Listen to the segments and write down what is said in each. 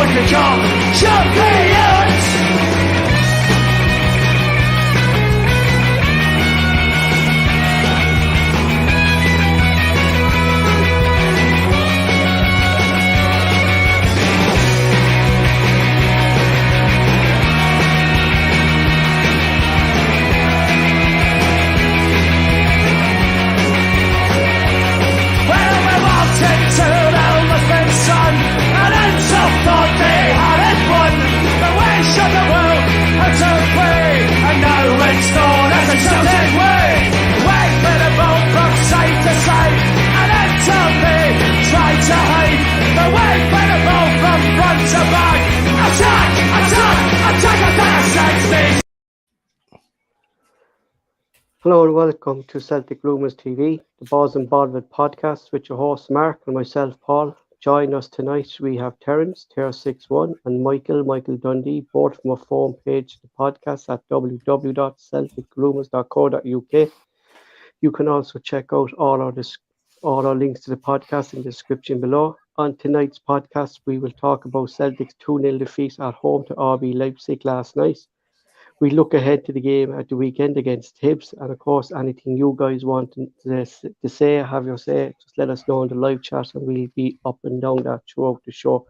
to become champions. Hello and welcome to Celtic Rumours TV, the Balls and Bodvid podcast with your host Mark and myself Paul. Join us tonight. We have Terence, Ter61, and Michael Dundee, both from our forum page, the podcast at www.celticrumours.co.uk. You can also check out all our links to the podcast in the description below. On tonight's podcast, we will talk about Celtic's 2-0 defeat at home to RB Leipzig last night. We look ahead to the game at the weekend against Hibs, and of course, anything you guys want to say, have your say, just let us know in the live chat, and we'll be up and down that throughout the show.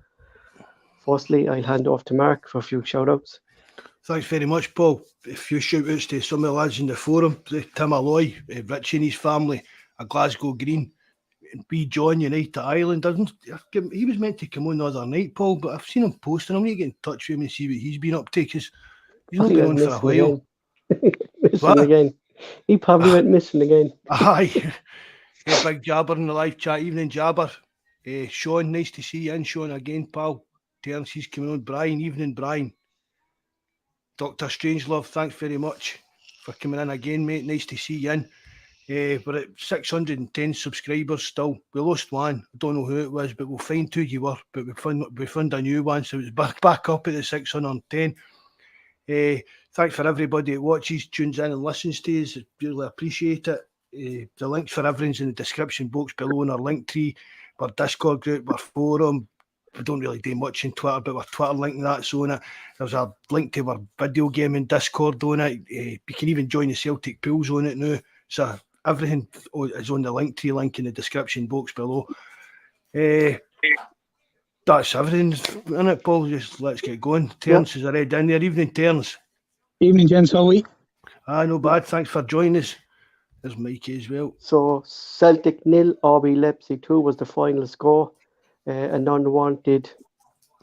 Firstly, I'll hand off to Mark for a few shout-outs. Thanks very much, Paul. A few shout-outs to some of the lads in the forum, Tim Alloy, Richie and his family, a Glasgow Green, and B. John United Ireland. He was meant to come on the other night, Paul, but I've seen him posting. I'm going to get in touch with him and see what he's been up to, because he's not been on for a while. Missing again. He probably went missing again. Aye. Big Jabber in the live chat. Evening, Jabber. Sean, nice to see you in. Sean again, pal. Terence, he's coming on. Brian, evening, Brian. Dr. Strangelove, thanks very much for coming in again, mate. Nice to see you in. We're at 610 subscribers still. We lost one. I don't know who it was, but we'll find who you were. But we found a new one, so it's back up at the 610. Thanks for everybody that watches, tunes in and listens to us. Really appreciate it. The links for everything's in the description box below in our link tree, our Discord group, our forum. We don't really do much in Twitter, but our Twitter link that's on it. There's a link to our video gaming Discord on it. You can even join the Celtic pools on it now. So everything is on the link tree link in the description box below. That's everything in it, Paul. Just let's get going. Terence is already in there. Evening, Terence. Evening, gents. How are we? No bad. Thanks for joining us. There's Mikey as well. So Celtic 0, RB Leipzig 2 was the final score. An unwanted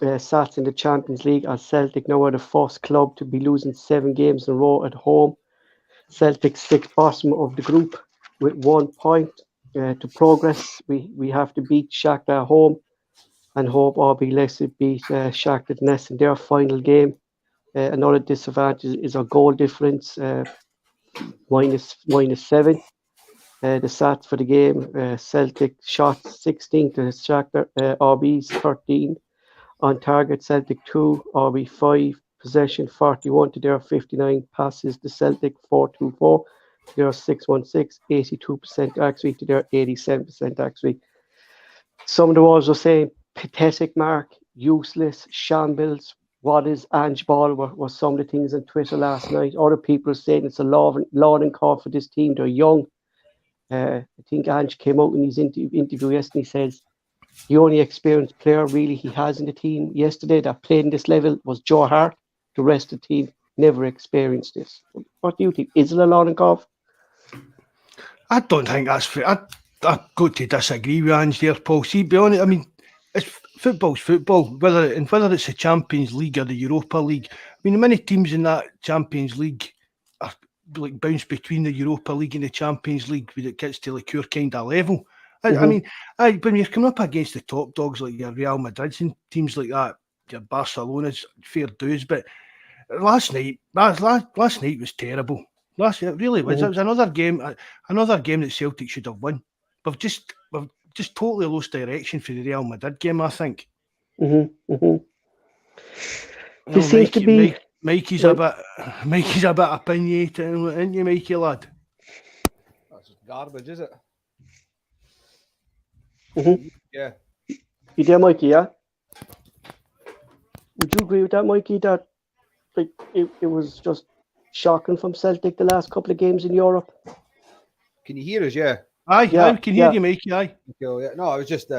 sats in the Champions League, as Celtic now are the first club to be losing 7 games in a row at home. Celtic sixth bottom of the group with 1 point. To progress, we have to beat Shakhtar at home and hope RB Leipzig beat Shakhtar Donetsk in their final game. Another disadvantage is our goal difference, minus 7. The stats for the game, Celtic shots 16 to Shakhtar, RB's 13. On target, Celtic 2, RB 5. Possession 41 to their 59. Passes to Celtic 424 to their 616. 82% accuracy to their 87% accuracy. Some of the words were saying pathetic, Mark, useless, shambles. What is Ange Ball were some of the things on Twitter last night. Other people are saying it's a lauding call for this team. They're young. I think Ange came out in his interview yesterday. He says the only experienced player really he has in the team yesterday that played in this level was Joe Hart. The rest of the team never experienced this. What do you think? Is it a lauding call? I don't think that's fair. I've got to disagree with Ange there, Paul. See, be honest, I mean, football's football, whether it's the Champions League or the Europa League. I mean, many teams in that Champions League are like bounce between the Europa League and the Champions League when it gets to like your kind of level. I mean, when you're coming up against the top dogs like your Real Madrids and teams like that, your Barcelona's, fair dues. But last night was terrible. It really was. It was another game that Celtic should have won. We've just totally lost direction for the Real Madrid game, I think. It seems to be Mikey's a bit opinionated, isn't you, Mikey lad? That's garbage, is it? Mm-hmm. Yeah. You there, Mikey? Yeah. Would you agree with that, Mikey? That like it was just shocking from Celtic the last couple of games in Europe. Can you hear us? Yeah. Aye, Yeah, we can hear yeah. you, Mikey. Aye. Okay, yeah. No, I was just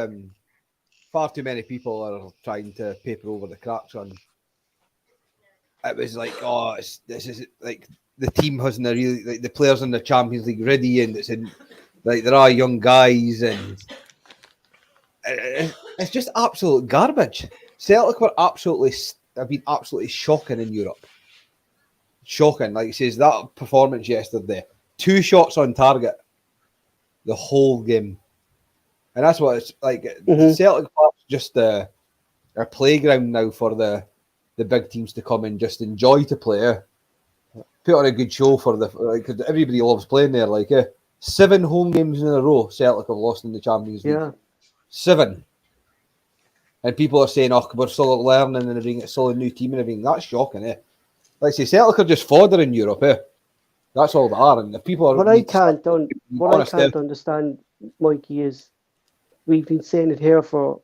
far too many people are trying to paper over the cracks on. It was like, oh, this is like the team hasn't really like the players in the Champions League ready, and it's in like there are young guys, and it's just absolute garbage. Celtic were have been absolutely shocking in Europe. Shocking, like he says, that performance yesterday, 2 shots on target, the whole game, and that's what it's like. Celtic Park's just a playground now for the big teams to come and just enjoy to play. Put on a good show for because everybody loves playing there. 7 home games in a row, Celtic have lost in the Champions League. Yeah. 7. And people are saying, oh, we're still learning and everything, it's still a new team and everything. That's shocking, eh? Like I say, Celtic are just fodder in Europe, eh? That's all they are. And the people are. What I can't understand, Mikey, is we've been saying it here for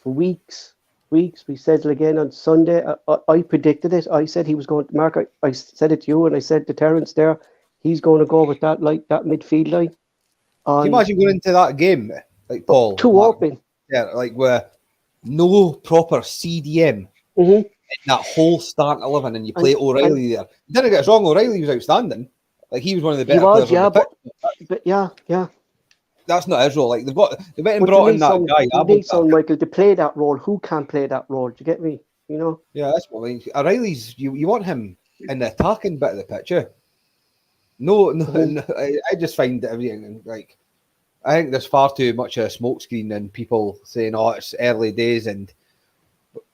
weeks. We said it again on Sunday. I predicted it. I said he was going to Mark. I said it to you, and I said to Terence there, he's going to go with that midfield line. Can you imagine going into that game, like Paul? Too open. Yeah, like where no proper CDM in that whole starting 11, and you play O'Reilly there. Didn't get us wrong, O'Reilly was outstanding. Like he was one of the better players. Yeah, on the pitch. but yeah. That's not his role. Like they went and brought in that guy. You need someone, Michael, to play that role. Who can play that role? Do you get me? You know? Yeah, that's what I mean. O'Reilly's you want him in the attacking bit of the pitch. Yeah? No, I just find everything like. I think there's far too much of a smokescreen and people saying, "Oh, it's early days and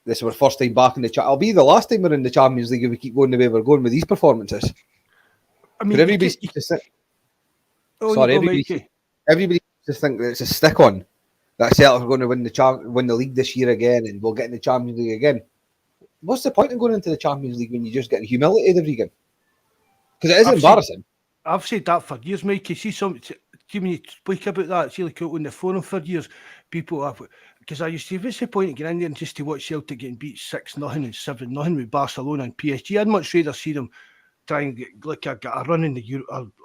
this is our first time back in the chat." It'll be the last time we're in the Champions League if we keep going the way we're going with these performances. I mean, everybody seems to think that it's a stick on that Celtic are going to win the league this year again, and we'll get in the Champions League again. What's the point of going into the Champions League when you just get humiliated every game? Because it is embarrassing. I've said that for years, Mikey. See when you speak about that, see like on the forum for years, people have, because I used to say, what's the point of getting in there and just to watch Celtic getting beat 6-0 and 7-0 with Barcelona and PSG? I'd much rather see them try and get a run in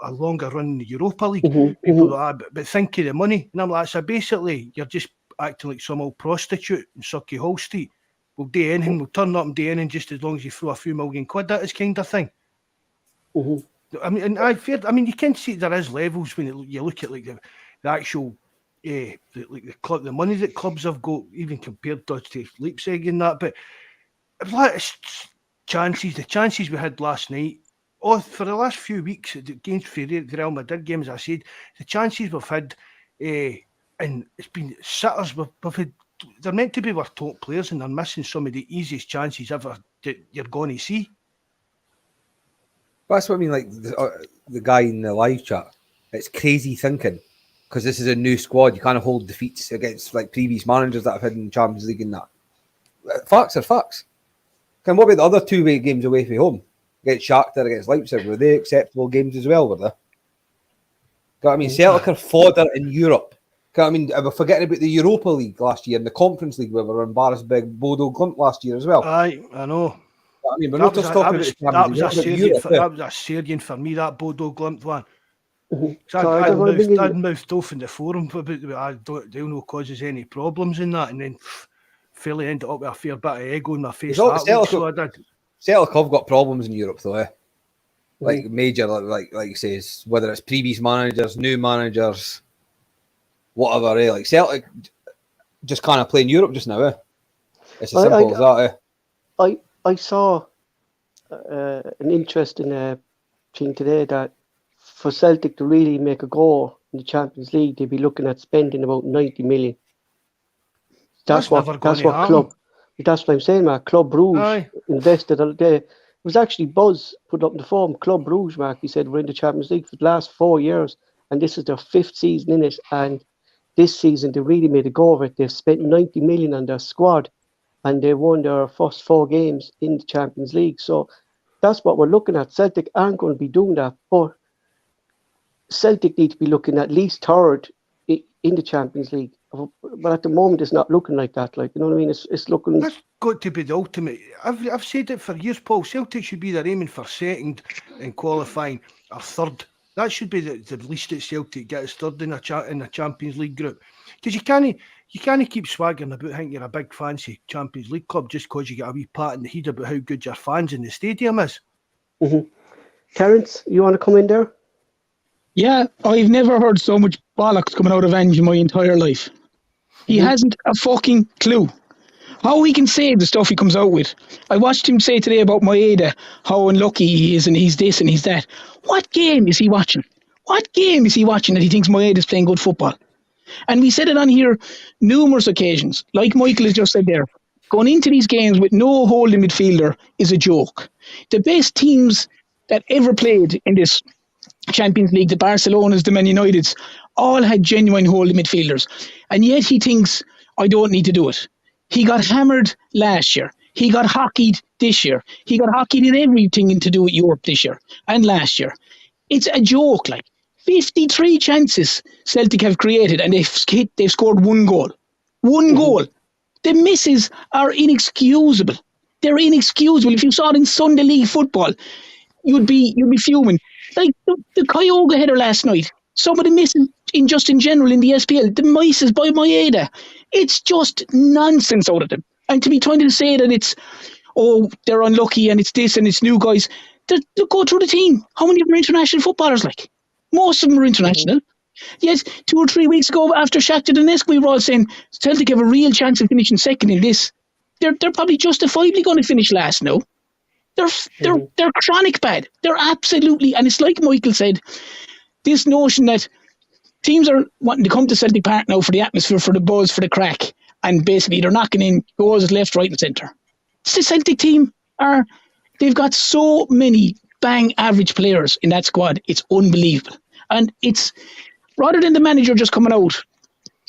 a longer run in the Europa League. But think of the money. And I'm like, so basically you're just acting like some old prostitute in Sucky Hall Street. We'll do anything, we'll turn up and do anything just as long as you throw a few million quid. That is kind of thing. I mean, and you can see there is levels when you look at like the actual the money that clubs have got, even compared to Leipzig and that. But the chances we had last night, for the last few weeks against the Real Madrid game, as I said, the chances we've had, and it's been sitters. We've had, they're meant to be our top players, and they're missing some of the easiest chances ever that you're going to see. That's what I mean, like the guy in the live chat. It's crazy thinking because this is a new squad. You can't hold defeats against like previous managers that have had in the Champions League and that. Facts are facts. And what about the other 2 games away from home? Against Shakhtar, against Leipzig, were they acceptable games as well, were they? I mean, Celtic are fodder in Europe. I mean, we're forgetting about the Europa League last year and the Conference League where we were embarrassed by Bodo Glimt last year as well. Aye, I know. I mean, we're not just talking about that was a Serbian for me, that Bodo Glimt one. I'd mouthed off in the forum about they'll no causes any problems in that, and then fairly ended up with a fair bit of ego in my face. Celtic have got problems in Europe though, eh? Like major, like it says, whether it's previous managers, new managers, whatever, eh? Like Celtic just kind of play in Europe just now, eh? It's as simple as that, eh? I saw an interesting thing today that for Celtic to really make a go in the Champions League, they'd be looking at spending about 90 million. That's what club. That's what I'm saying, Mark. Club Brugge invested. It was actually Buzz put up in the forum. Club Brugge, Mark, he said, we're in the Champions League for the last 4 years, and this is their 5th season in it. And this season, they really made a go of it. They've spent 90 million on their squad, and they won their first 4 games in the Champions League. So that's what we're looking at. Celtic aren't going to be doing that, but Celtic need to be looking at least 3rd in the Champions League. But at the moment, it's not looking like that. Like, you know what I mean? It's looking got to be the ultimate. I've said it for years, Paul. Celtic should be there aiming for second in qualifying or third. That should be the least at Celtic get us third in the Champions League group. Because you can't keep swaggering about thinking you're a big fancy Champions League club just because you get a wee pat in the head about how good your fans in the stadium is. Mm-hmm. Terence, you want to come in there? Yeah, I've never heard so much bollocks coming out of Ange in my entire life. He hasn't a fucking clue how he can say the stuff he comes out with. I watched him say today about Maeda, how unlucky he is and he's this and he's that. What game is he watching? What game is he watching that he thinks Maeda's playing good football? And we said it on here numerous occasions, like Michael has just said there. Going into these games with no holding midfielder is a joke. The best teams that ever played in this Champions League, the Barcelonas, the Man Uniteds, all had genuine holding midfielders. And yet he thinks, I don't need to do it. He got hammered last year. He got hockeyed this year. He got hockeyed in everything to do with Europe this year and last year. It's a joke, like 53 chances Celtic have created and they've scored one goal. One goal. The misses are inexcusable. They're inexcusable. If you saw it in Sunday League football, you'd be fuming. Like the Kyogo header last night. Some of the misses in general in the SPL, the misses by Maeda. It's just nonsense out of them. And to be trying to say that it's, they're unlucky and it's this and it's new guys, they go through the team. How many of them are international footballers like? Most of them are international. Yes, 2 or 3 weeks ago after Shakhtar Donetsk, we were all saying Celtic have a real chance of finishing second in this. They're probably justifiably going to finish last now. They're chronic bad. They're absolutely, and it's like Michael said, this notion that teams are wanting to come to Celtic Park now for the atmosphere, for the buzz, for the crack, and basically they're knocking in goals left, right, and centre. The Celtic team they've got so many bang average players in that squad. It's unbelievable, and it's rather than the manager just coming out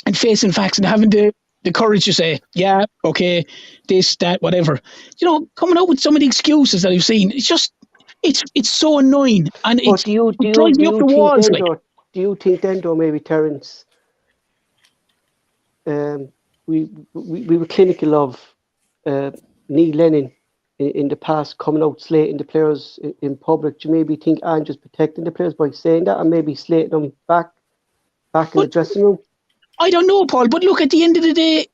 and facing facts and having the courage to say, yeah, okay, this, that, whatever. Coming out with some of the excuses that I've seen, it's just, it's so annoying. And it drives me up the walls. Do you think then, though, maybe, Terence, we were clinical of Neil Lennon in the past coming out slating the players in public? Do you maybe think Ange is protecting the players by saying that and maybe slating them back in the dressing room? I don't know, Paul, but look, at the end of the day,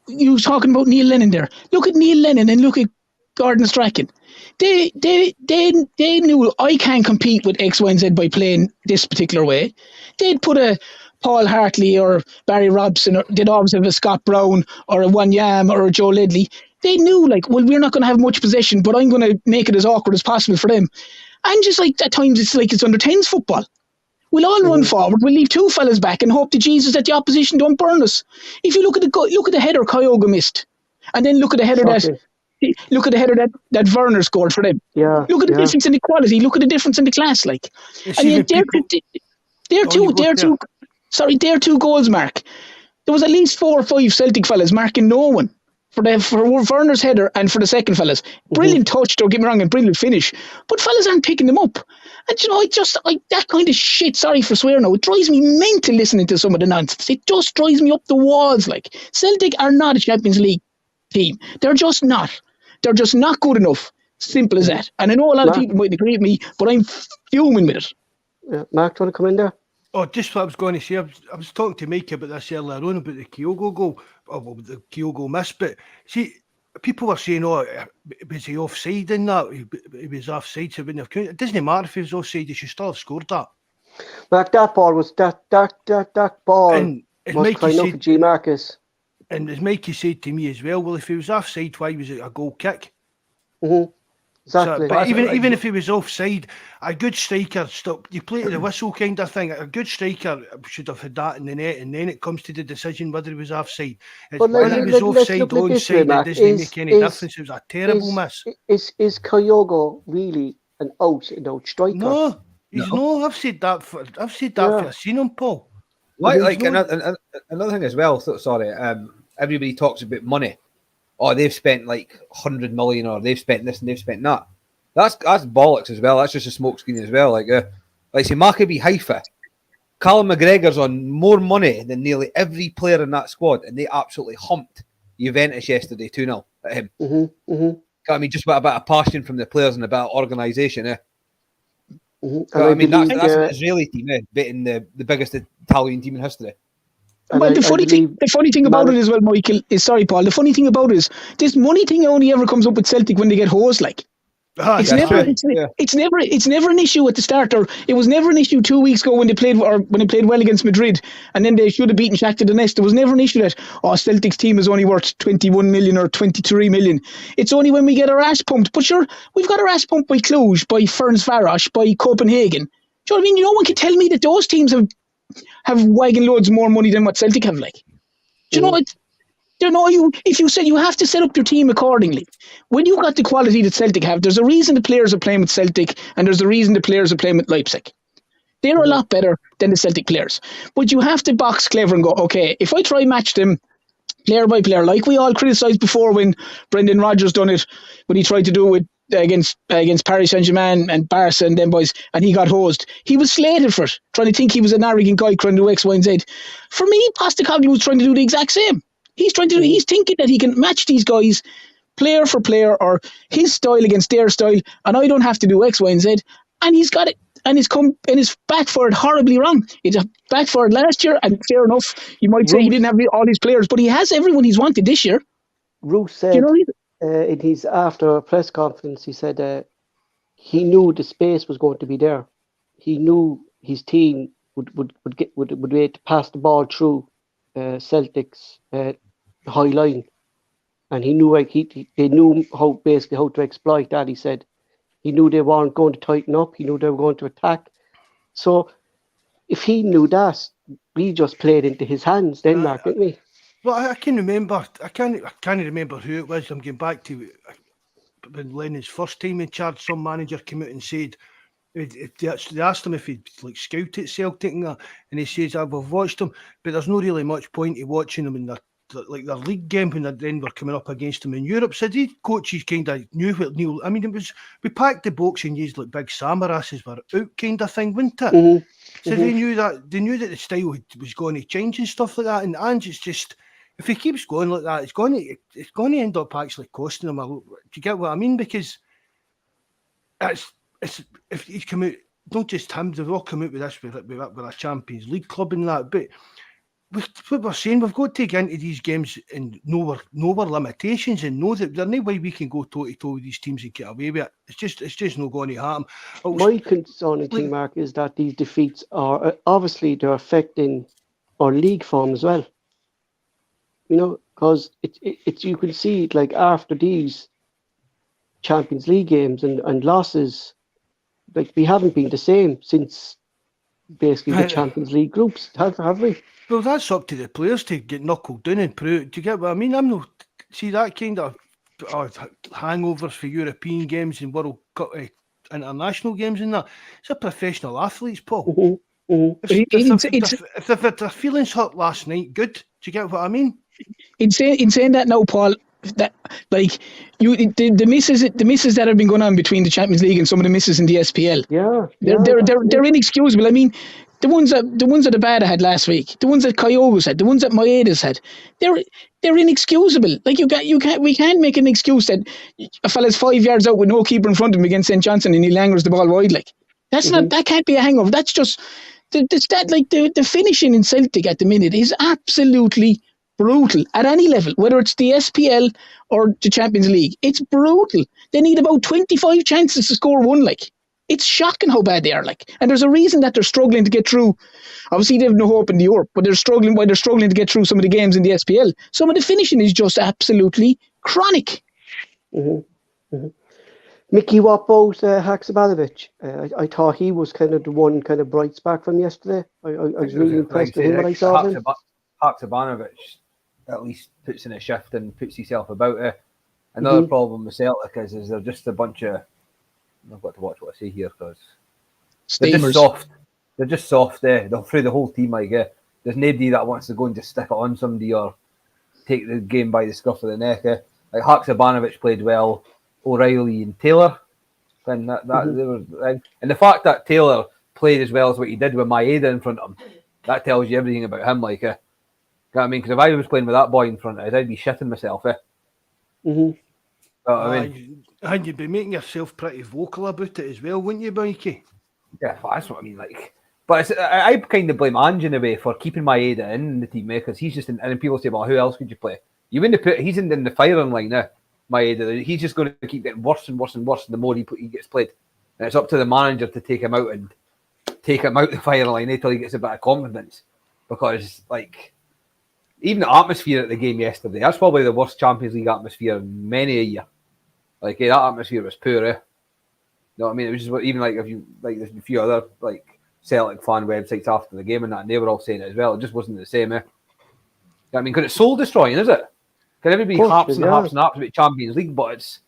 you were talking about Neil Lennon there. Look at Neil Lennon and look at Gordon Strachan. They knew I can't compete with X, Y, and Z by playing this particular way. They'd put a Paul Hartley or Barry Robson, or they'd always have a Scott Brown or a Wanyam or a Joe Ledley. They knew, we're not going to have much possession, but I'm going to make it as awkward as possible for them. And just at times it's like it's under 10s football. We'll all run forward. We'll leave two fellas back and hope to Jesus that the opposition don't burn us. If you look at the header Kyogo missed, and then look at the header that Werner scored for them. Yeah. Look at the difference in the quality. Look at the difference in the class. And yet their two goals, Mark. There was at least 4 or 5 Celtic fellas marking no one for Werner's header and for the second fellas. Brilliant touch, don't get me wrong, and brilliant finish. But fellas aren't picking them up. And that kind of shit, sorry for swearing now, it drives me mental listening to some of the nonsense. It just drives me up the walls. Celtic are not a Champions League team. They're just not. They're just not good enough. Simple as that. And I know a lot of people might agree with me, but I'm fuming with it. Yeah. Mark, do you want to come in there? Oh, just what I was going to say. I was talking to Mike about this earlier on about the Kyogo goal, the Kyogo miss. But see, people were saying, was he offside in that? He was offside, so he wouldn't have counted. It doesn't matter if he was offside, he should still have scored that. Mark, that ball was that ball and was crying out for G. Marcus. And as Mikey said to me as well, well, if he was offside, why was it a goal kick? Exactly. So, but even if he was offside, a good striker, you play to the whistle kind of thing. A good striker should have had that in the net, and then it comes to the decision whether he was offside. Whether he was offside, onside, it doesn't make any difference. It was a terrible miss. Is Kyogo really an out-and-out striker? No, he's no. I've said that for I've seen him, Paul. Another thing as well. Sorry, everybody talks about money. Oh, they've spent 100 million, or they've spent this and they've spent that. That's bollocks as well. That's just a smokescreen as well. Say Maccabi Haifa, Callum McGregor's on more money than nearly every player in that squad, and they absolutely humped Juventus yesterday, 2-0 at him. I mean, just about a bit of passion from the players and a bit of organisation, eh? I mean, that's an Israeli team, beating the biggest Italian team in history. Well, the funny thing about it as well, Michael, is, sorry, Paul, the funny thing about it is this money thing only ever comes up with Celtic when they get hosed, like. It's never an issue at the start, or it was never an issue 2 weeks ago when they played well against Madrid, and then they should have beaten Shakhtar Donetsk. There was never an issue that Celtic's team is only worth 21 million or 23 million. It's only when we get our ass pumped. But sure, we've got our ass pumped by Cluj, by Ferencvaros, by Copenhagen. Do you know what I mean? No one can tell me that those teams have wagon loads more money than what Celtic have. Like, do you know what? If you said you have to set up your team accordingly, when you've got the quality that Celtic have, there's a reason the players are playing with Celtic, and there's a reason the players are playing with Leipzig. They're a lot better than the Celtic players. But you have to box clever and go, okay, if I try match them player by player, like we all criticised before when Brendan Rodgers done it, when he tried to do it against Paris Saint-Germain and Barca and them boys, and he got hosed. He was slated for it, trying to think he was an arrogant guy trying to do X, Y, and Z. For me, Postecoglou was trying to do the exact same. He's thinking that he can match these guys player for player, or his style against their style, and I don't have to do X, Y, and Z. And he's got it, and it's backfired horribly wrong. It backfired last year, and fair enough, you might say he didn't have all these players, but he has everyone he's wanted this year. Roos said in his after press conference, he said he knew the space was going to be there. He knew his team would be able to pass the ball through Celtic's high line, and he knew they knew how to exploit that. He said he knew they weren't going to tighten up. He knew they were going to attack. So if he knew that, we just played into his hands, Denmark, didn't we? Well, I can remember. I can't remember who it was. I'm getting back to when Lennon's first time in charge. Some manager came out and said, they asked him if he'd like scouted Celtic and that, and he says, "I've watched them, but there's not really much point in watching them in their league game when then we're coming up against them in Europe." So these coaches kind of knew what Neil. I mean, it was, we packed the box and used like big samarasses were out kind of thing, wasn't it? So they knew that the style was going to change and stuff like that. And it's just, if he keeps going like that, it's going to end up actually costing him. Do you get what I mean? Because it's if he's come out, not just him, they've all come out with this with a Champions League club and that, but what we're saying, we've got to get into these games and know our limitations and know that there's no way we can go toe-to-toe with these teams and get away with it. It's just not going to happen. My concern, Mark, is that these defeats are obviously they're affecting our league form as well. You know, because it's you can see like after these Champions League games and losses, like we haven't been the same since basically the Champions League groups, have we? Well, that's up to the players to get knuckled down and prove. Do you get what I mean? I'm not see that kind of hangovers for European games and World Cup, international games and that. It's a professional athletes, Paul. If their feelings hurt last night, good. Do you get what I mean? In saying that now, Paul, that like the misses that have been going on between the Champions League and some of the misses in the SPL. They're inexcusable. I mean, the ones that Abada had last week, the ones that Kyogo's had, the ones that Maeda's had, they're inexcusable. Like we can't make an excuse that a fella's 5 yards out with no keeper in front of him against St. Johnson and he langers the ball wide. Like that can't be a hangover. That's just the finishing in Celtic at the minute is absolutely brutal at any level, whether it's the SPL or the Champions League. It's brutal. They need about 25 chances to score one. Like, it's shocking how bad they are. Like, and there's a reason that they're struggling to get through. Obviously, they have no hope in the Europe, but they're struggling to get through some of the games in the SPL. Some of the finishing is just absolutely chronic. Mickey, what about Haksabanovic? I thought he was kind of the one kind of bright spark from yesterday. I was really impressed with him when I saw him. Haksabanovic at least puts in a shift and puts himself about it. Another problem with Celtic is they're just a bunch of, I've got to watch what I say here because they're just soft. They're just soft. They're through the whole team. Like, there's nobody that wants to go and just stick it on somebody or take the game by the scruff of the neck. Like Haksabanovic played well, O'Reilly and Taylor, and they were, and the fact that Taylor played as well as what he did with Maeda in front of him, that tells you everything about him. Like, what I mean? Because if I was playing with that boy in front of us, I'd be shitting myself, eh? Mm-hmm. You know what I mean? And you'd be making yourself pretty vocal about it as well, wouldn't you, Mikey? Yeah, that's what I mean. Like, but I kind of blame Ange in a way for keeping Maeda in the team, because he's just. And then people say, "Well, who else could you play?" You wouldn't put. He's in the firing line now. Maeda. He's just going to keep getting worse and worse and worse the more he gets played. And it's up to the manager to take him out the firing line until he gets a bit of confidence. Because like, even the atmosphere at the game yesterday, that's probably the worst Champions League atmosphere in many a year. Like, that atmosphere was poor, eh? You know what I mean? It was just even like if you like there's a few other like Celtic fan websites after the game and that, and they were all saying it as well. It just wasn't the same, eh? You know what I mean? Because it's soul destroying, is it? Can everybody harps and harps about Champions League, but it's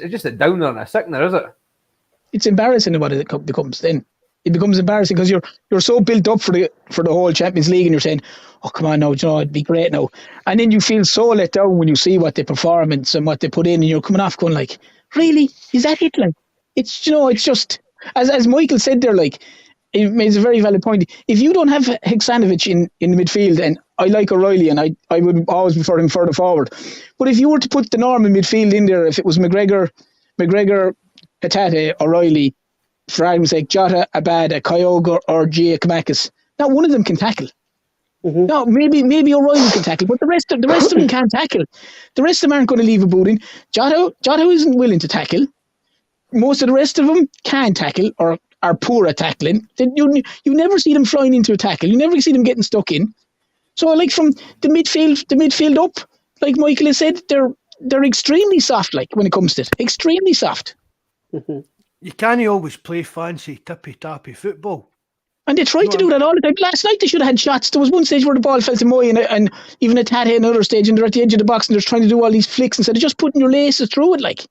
just a downer and a sickener, is it? It's embarrassing what it becomes then. It becomes embarrassing because you're so built up for the whole Champions League, and you're saying, "Oh, come on now, it'd be great now," and then you feel so let down when you see what the performance and what they put in, and you're coming off going like, "Really? Is that it?" Like, it's it's just as Michael said there, like, he made a very valid point. If you don't have Haksanovic in the midfield, and I like O'Reilly, and I would always prefer him further forward, but if you were to put the normal midfield in there, if it was McGregor, Hatate, O'Reilly, for argument's sake, Jota, Abada, Kyogo, or Giakoumakis, not one of them can tackle. Mm-hmm. No, maybe O'Reilly can tackle, but the rest of them can't tackle. The rest of them aren't going to leave a boot in. Jota isn't willing to tackle. Most of the rest of them can tackle or are poor at tackling. You never see them flying into a tackle. You never see them getting stuck in. So, like, from the midfield up, like Michael has said, they're extremely soft. Like, when it comes to it, extremely soft. Mm-hmm. You can't always play fancy tippy-tappy football. And they tried to do that all the time. Last night they should have had shots. There was one stage where the ball fell to Moy and even a Tate another stage, and they're at the edge of the box and they're trying to do all these flicks instead of just putting your laces through it, like.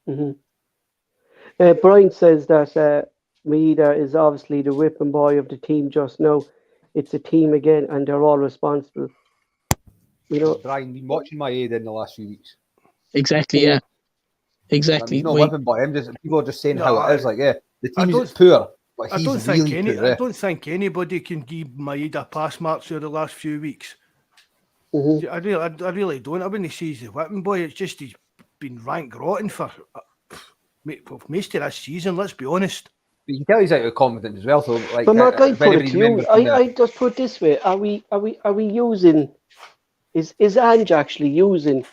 Mm-hmm. Brian says that Maeda is obviously the whipping boy of the team just now. It's a team again, and they're all responsible. You know, Brian, been watching Maeda in the last few weeks. Exactly, yeah. Exactly. He's not whipping boy. People are just saying how it is. Like, yeah, the team is poor. But I don't think anybody can give Maeda pass marks over the last few weeks. Mm-hmm. I really don't. I wouldn't say he's the whipping boy. It's just he's been rank rotten for most of this season. Let's be honest. But you can tell he's out of confidence as well. So, like, but Mark, I put it to you. I just put it this way: Are we using? Is Ange actually using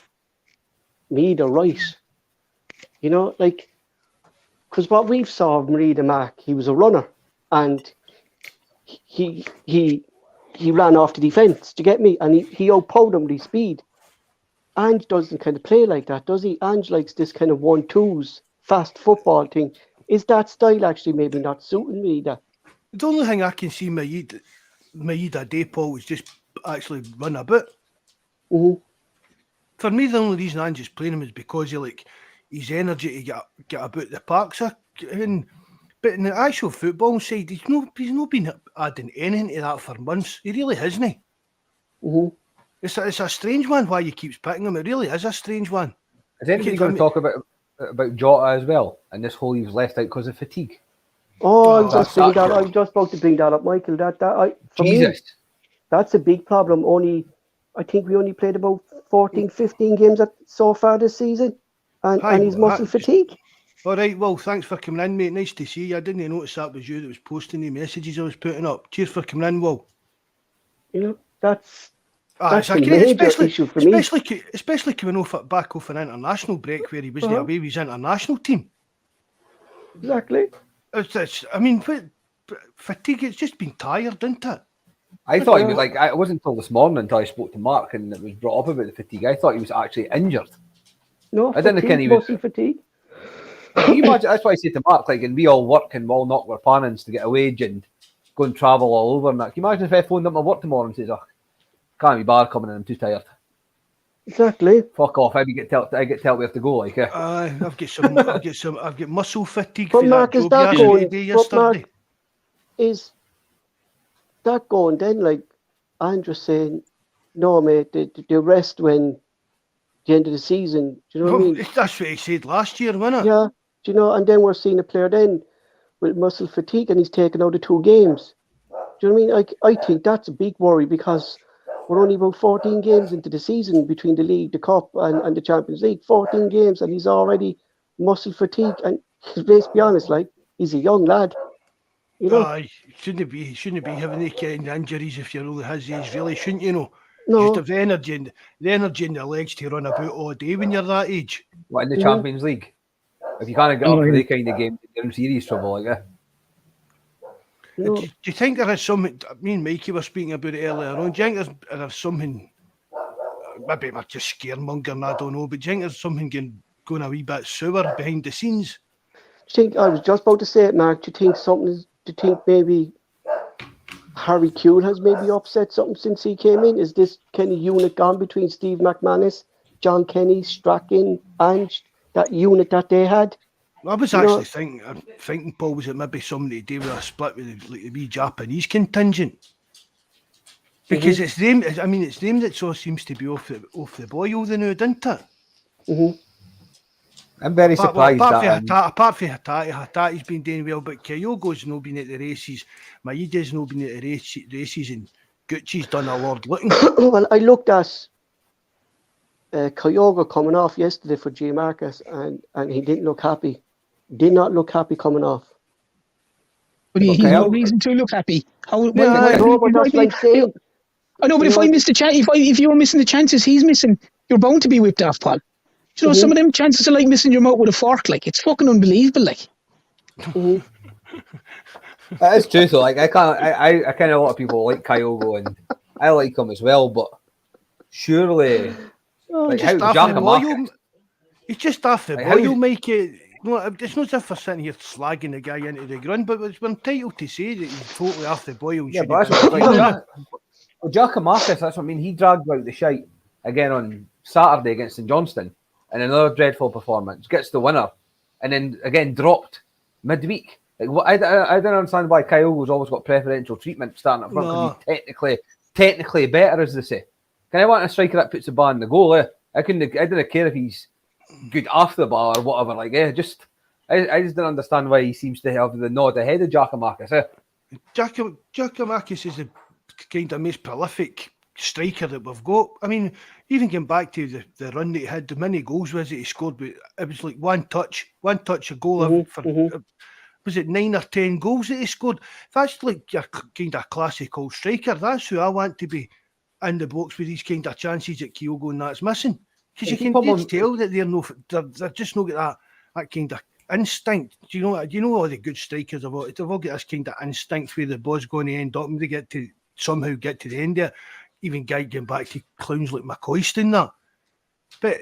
Maeda right? You know, like. Because what we've saw of Maeda, Mark, he was a runner, and he ran off the defence. Do you get me? And he outpowered him with his speed. Ange doesn't kind of play like that, does he? Ange likes this kind of 1-2s, fast football thing. Is that style actually maybe not suiting Maeda? The only thing I can see Maeda do, Paul, is just actually run a bit. Mm-hmm. For me, the only reason Ange is playing him is because his energy to get about the park, sir. But in the actual football side, he's not been adding anything to that for months. He really hasn't. Mm-hmm. It's a strange one why he keeps picking him. It really is a strange one. Is anybody going to talk about Jota as well? And this whole he was left out because of fatigue. Oh, I'm just about to bring that up, Michael. For me, that's a big problem. I think we only played about 14, 15 games so far this season. And he's muscle fatigue. All right, well, thanks for coming in, mate. Nice to see you. I didn't notice that was you that was posting the messages I was putting up. Cheers for coming in, Will. You know, that's a major issue for me. Especially coming back off an international break where he wasn't away with his international team. Exactly. Fatigue, it's just been tired, isn't it? I thought he was like, it wasn't until this morning until I spoke to Mark and it was brought up about the fatigue. I thought he was actually injured. No, I didn't think he was fatigue. Can you imagine? That's why I say to Mark, like, and we all work and we all knock our plannings to get a wage and go and travel all over. And that. Can you imagine if I phoned up my work tomorrow and says, "Oh, can't be bar coming in. I'm too tired." Exactly. Fuck off! I get told we have to go. Like, I've got muscle fatigue. But for Mark, that is that going? yesterday. Mark, is that going then? Like Andrew's saying, no, mate. The rest when. The end of the season, do you know what I mean? That's what he said last year, wasn't it? Yeah, do you know? And then we're seeing a player then with muscle fatigue, and he's taken out of 2 games. Do you know what I mean? Like, I think that's a big worry because we're only about 14 games into the season between the league, the cup, and the Champions League. 14 games, and he's already muscle fatigue. And let's be honest, like, he's a young lad. You know? He shouldn't be having the kind of injuries if you're only his age, really, shouldn't you know? No. Just have the energy in the legs to run about all day when you're that age. What, in the Champions League? If you can't get up for the kind of game, you're in serious trouble, like that. No. Do you think there is something? Me and Mikey were speaking about it earlier on. Do you think there's something? Maybe we're just scaremongering, I don't know. But do you think there's something going a wee bit sour behind the scenes? Do you think, I was just about to say it, Mark, do you think maybe Harry Kewell has maybe upset something since he came in? Is this kind of unit gone between Steve McManus, John Kenny, Strachan, Ange, that unit that they had? I was actually thinking, Paul, was it maybe somebody to do with a split with the wee Japanese contingent? Because it's them. I mean, it's them that so seems to be off the boil the now, doesn't it? Mm-hmm. I'm very surprised apart from Hatate's been doing well, but Kyogo's not been at the races. Maeda's not been at the races, and Gucci's done a lot looking. Well, I looked at Kyogo coming off yesterday for G Marcus, and he didn't look happy. Did not look happy coming off. But he's no reason to look happy. I know, but that's like saying. I know, but if I missed a chance, if you were missing the chances he's missing, you're bound to be whipped off, Paul. You know, some of them chances are like missing your mouth with a fork. Like, it's fucking unbelievable. Like, that is true. So, like, I kind of a lot of people like Kyogo, and I like him as well. But surely, like, how Giacomakis, he's just off the boil, Mike. No, it's not as if we're sitting here slagging the guy into the ground, but we're entitled to say that he's totally off the boil. Yeah, but that's what Giacomakis, that's what I mean. He dragged out the shite again on Saturday against St Johnstone, and another dreadful performance. Gets the winner, and then again dropped midweek. Like, what? I don't understand why Kyogo's always got preferential treatment starting up front. Because he's technically better, as they say. Can I want a striker that puts the ball in the goal? I didn't care if he's good off the ball or whatever. Like, I just don't understand why he seems to have the nod ahead of Giacomakis. Giacomakis is the kind of most prolific striker that we've got. I mean, even going back to the run that he had, the many goals was it he scored, but it was like one touch a goal was it 9 or 10 goals that he scored? That's like your kind of classical striker. That's who I want to be in the box with these kind of chances that Kyogo and that's missing. Because you can just tell that they're just not got that kind of instinct. Do you know all the good strikers they've all got this kind of instinct where the ball's going to end up and they somehow get to the end there. Even going back to clowns like McCoist and that. But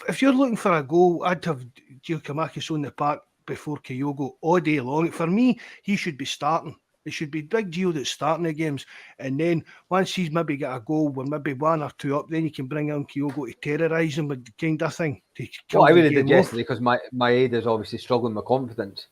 if you're looking for a goal, I'd have Giacomakis on the park before Kyogo all day long. For me, he should be starting. It should be Big Gio that's starting the games. And then once he's maybe got a goal, we're maybe 1 or 2 up, then you can bring on Kyogo to terrorise him with the kind of thing. Well, I would have did yesterday because my aid is obviously struggling with confidence.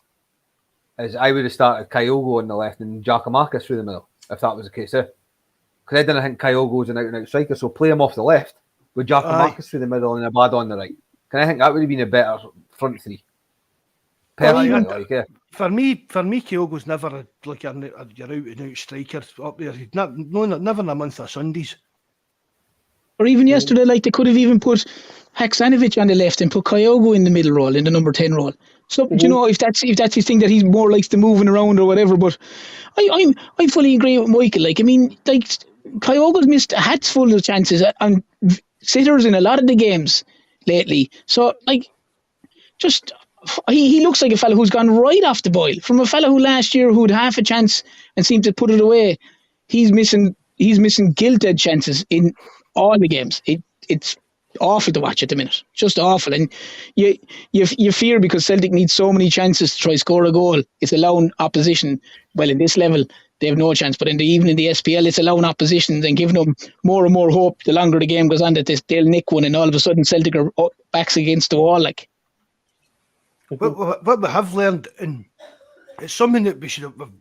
As I would have started Kyogo on the left and Giacomakis through the middle, if that was the case. Because I didn't think Kyogo's an out-and-out striker, so play him off the left with Giacomakis through the middle and Abad on the right. I think that would have been a better front three. Personally, For me, Kyogo's never like your out-and-out striker up there. Never in a month of Sundays. Or even yesterday, like they could have even put Haksanovic on the left and put Kyogo in the middle role, in the number 10 role. So you know, if that's his thing that he's more likes the moving around or whatever. But I fully agree with Michael. Like, I mean, like Kyogo's missed hats full of chances and sitters in a lot of the games lately. So like, just. He looks like a fella who's gone right off the boil. From a fella who last year who had half a chance and seemed to put it away, he's missing gilt-edged chances in all the games. It's awful to watch at the minute, just awful. And you fear because Celtic needs so many chances to try score a goal. It's allowing opposition. Well, in this level they have no chance, but in the SPL it's allowing opposition and giving them more and more hope. The longer the game goes on, that they'll nick one, and all of a sudden Celtic are backs against the wall, like. What we have learned, and it's something that we should have,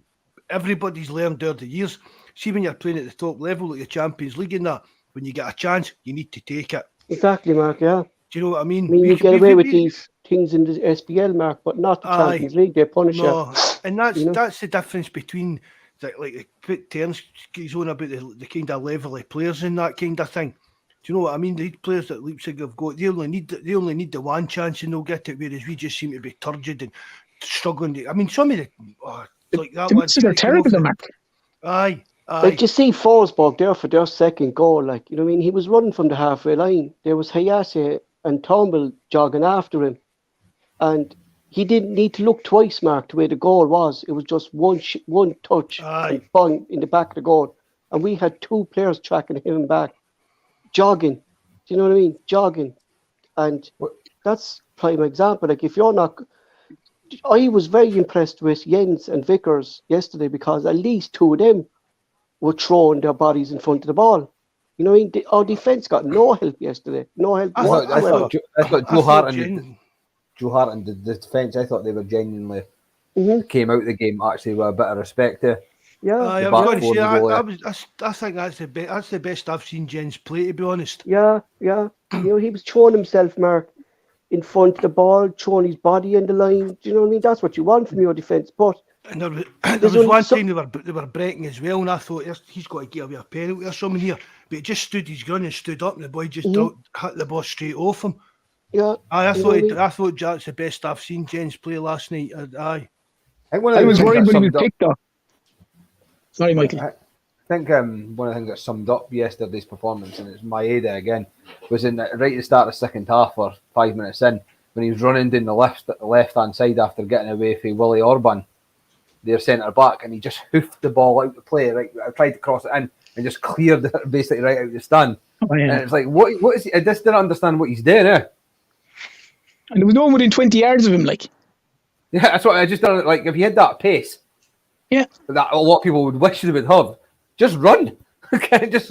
everybody's learned over the years. See, when you're playing at the top level, like the Champions League and that, when you get a chance, you need to take it. Exactly, Mark, yeah. Do you know what I mean? You get away with these things in the SPL, Mark, but not the Champions League. They punish you. And that's the difference between like put Terence he's on about the kind of level of players and that kind of thing. Do you know what I mean? The players that Leipzig have got, they only need the one chance and they'll get it, whereas we just seem to be turgid and struggling. I mean, some of the like that The one. misses are terrible, the Mark. Aye. Like you see Forsberg there for their second goal, like you know what I mean, he was running from the halfway line. There was Hayase and Turnbull jogging after him, and he didn't need to look twice, Mark, the way the goal was. It was just one touch and bang in the back of the goal, and we had two players tracking him back, jogging. Do you know what I mean? Jogging, and that's prime example. Like if you're not. I was very impressed with Jens and Vickers yesterday because at least two of them were throwing their bodies in front of the ball. You know what I mean? Our defence got no help yesterday. No help whatsoever. I thought Joe Hart and the defence, I thought they were genuinely came out of the game actually with a bit of respect there. Yeah. I was going to say, I think that's the best I've seen Jens play, to be honest. Yeah. You know, he was throwing himself, Mark, in front of the ball, throwing his body in the line. Do you know what I mean? That's what you want from your defence. But and there was one time they were breaking as well, and I thought he's got to give away a penalty or something here. But he just stood his ground and stood up, and the boy just hit the ball straight off him. Yeah, I thought that's the best I've seen Jens play last night. Aye. I was worried when he was picked up. Sorry, Michael. I think one of the things that summed up yesterday's performance, and it's Maeda again, was right at the start of the second half or 5 minutes in, when he was running down the left-hand side after getting away from Willie Orban, their centre back, and he just hoofed the ball out to play. Right, I tried to cross it in and just cleared it basically right out the stand. Oh, yeah. And it's like, what is he? I just didn't understand what he's doing. And there was no one within 20 yards of him, like. Yeah, that's what I just don't like. If he had that pace, that a lot of people would wish they would have. Just run. It's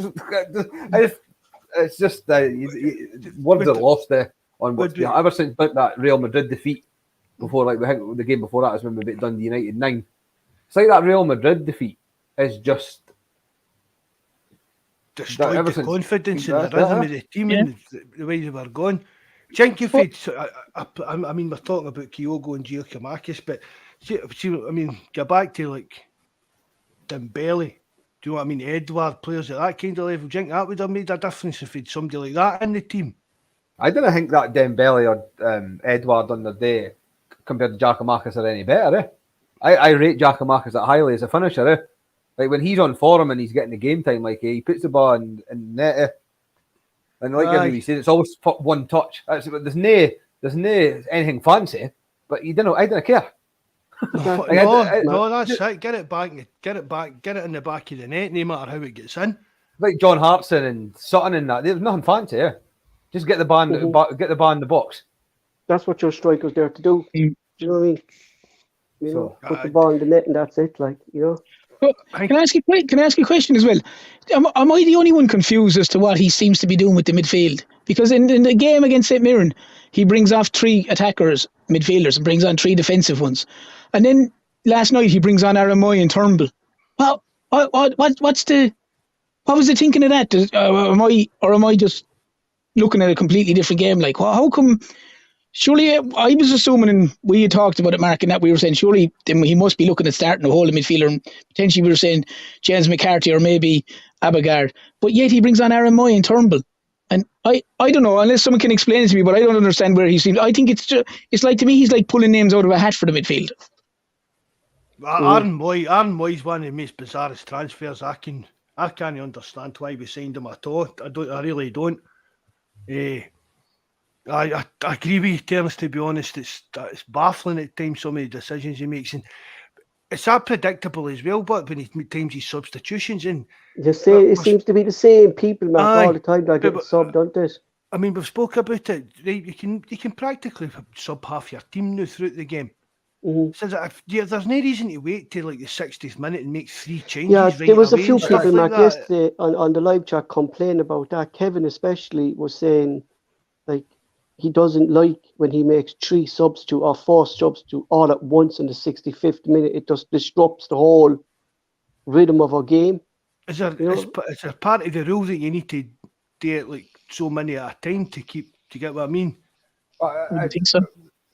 just words are lost there on what's been. Ever since that Real Madrid defeat before, like the game before that was when we beat Dundee United 9. It's like that Real Madrid defeat is just destroyed the confidence in the rhythm of the team and the way they were going. Think if I mean, we're talking about Kyogo and Giacomakis, but see, I mean, go back to like Dembele. Do you know what I mean? Edward, players at that kind of level. Do you think that would have made a difference if he'd somebody like that in the team? I don't think that Dembele or Edward on the day compared to Giacomakis are any better. I rate Giacomakis that highly as a finisher. Like when he's on form and he's getting the game time, like he puts the ball in net. And like everybody said, it's always one touch. There's no anything fancy, but I don't care. No, that's it. Get it back, get it in the back of the net, no matter how it gets in. Like John Hartson and Sutton and that, there's nothing fancy. Just get the ball in the box. That's what your striker's there to do. Do you know what I mean? You know, put the ball in the net and that's it. Like, you know. Well, can I ask you a question as well? Am I the only one confused as to what he seems to be doing with the midfield? Because in the game against St Mirren, he brings off 3 attackers, midfielders, and brings on 3 defensive ones. And then last night he brings on RMI and Turnbull. Well, what was the thinking of that? Am I just looking at a completely different game? Like, how come? Surely, I was assuming, and we had talked about it, Mark, and that we were saying, surely he must be looking at starting a whole midfielder, and potentially we were saying James McCarthy or maybe Abagard. But yet he brings on RMI and Turnbull. And I don't know, unless someone can explain it to me, but I don't understand where he seems. I think it's like, to me, he's like pulling names out of a hat for the midfield. Aaron Moy's one of the most bizarrest transfers. I can't understand why we signed him at all. I really don't. I agree with you, Terence, to be honest. It's baffling at times, some of the decisions he makes. And it's that predictable as well, but when he times his substitutions in. It seems to be the same people, Mark, all the time that get subbed, don't it? I mean, we've spoke about it. Right? You can practically sub half your team now throughout the game. Mm-hmm. So there's no reason to wait till like the 60th minute and make 3 changes. Yeah, there was a few people, Mark, yesterday on the live chat complaining about that. Kevin especially was saying, like, he doesn't like when he makes 3 substitutes or 4 substitutes all at once in the 65th minute. It just disrupts the whole rhythm of our game. Is there part of the rule that you need to do it like so many at a time to get what I mean? I think so.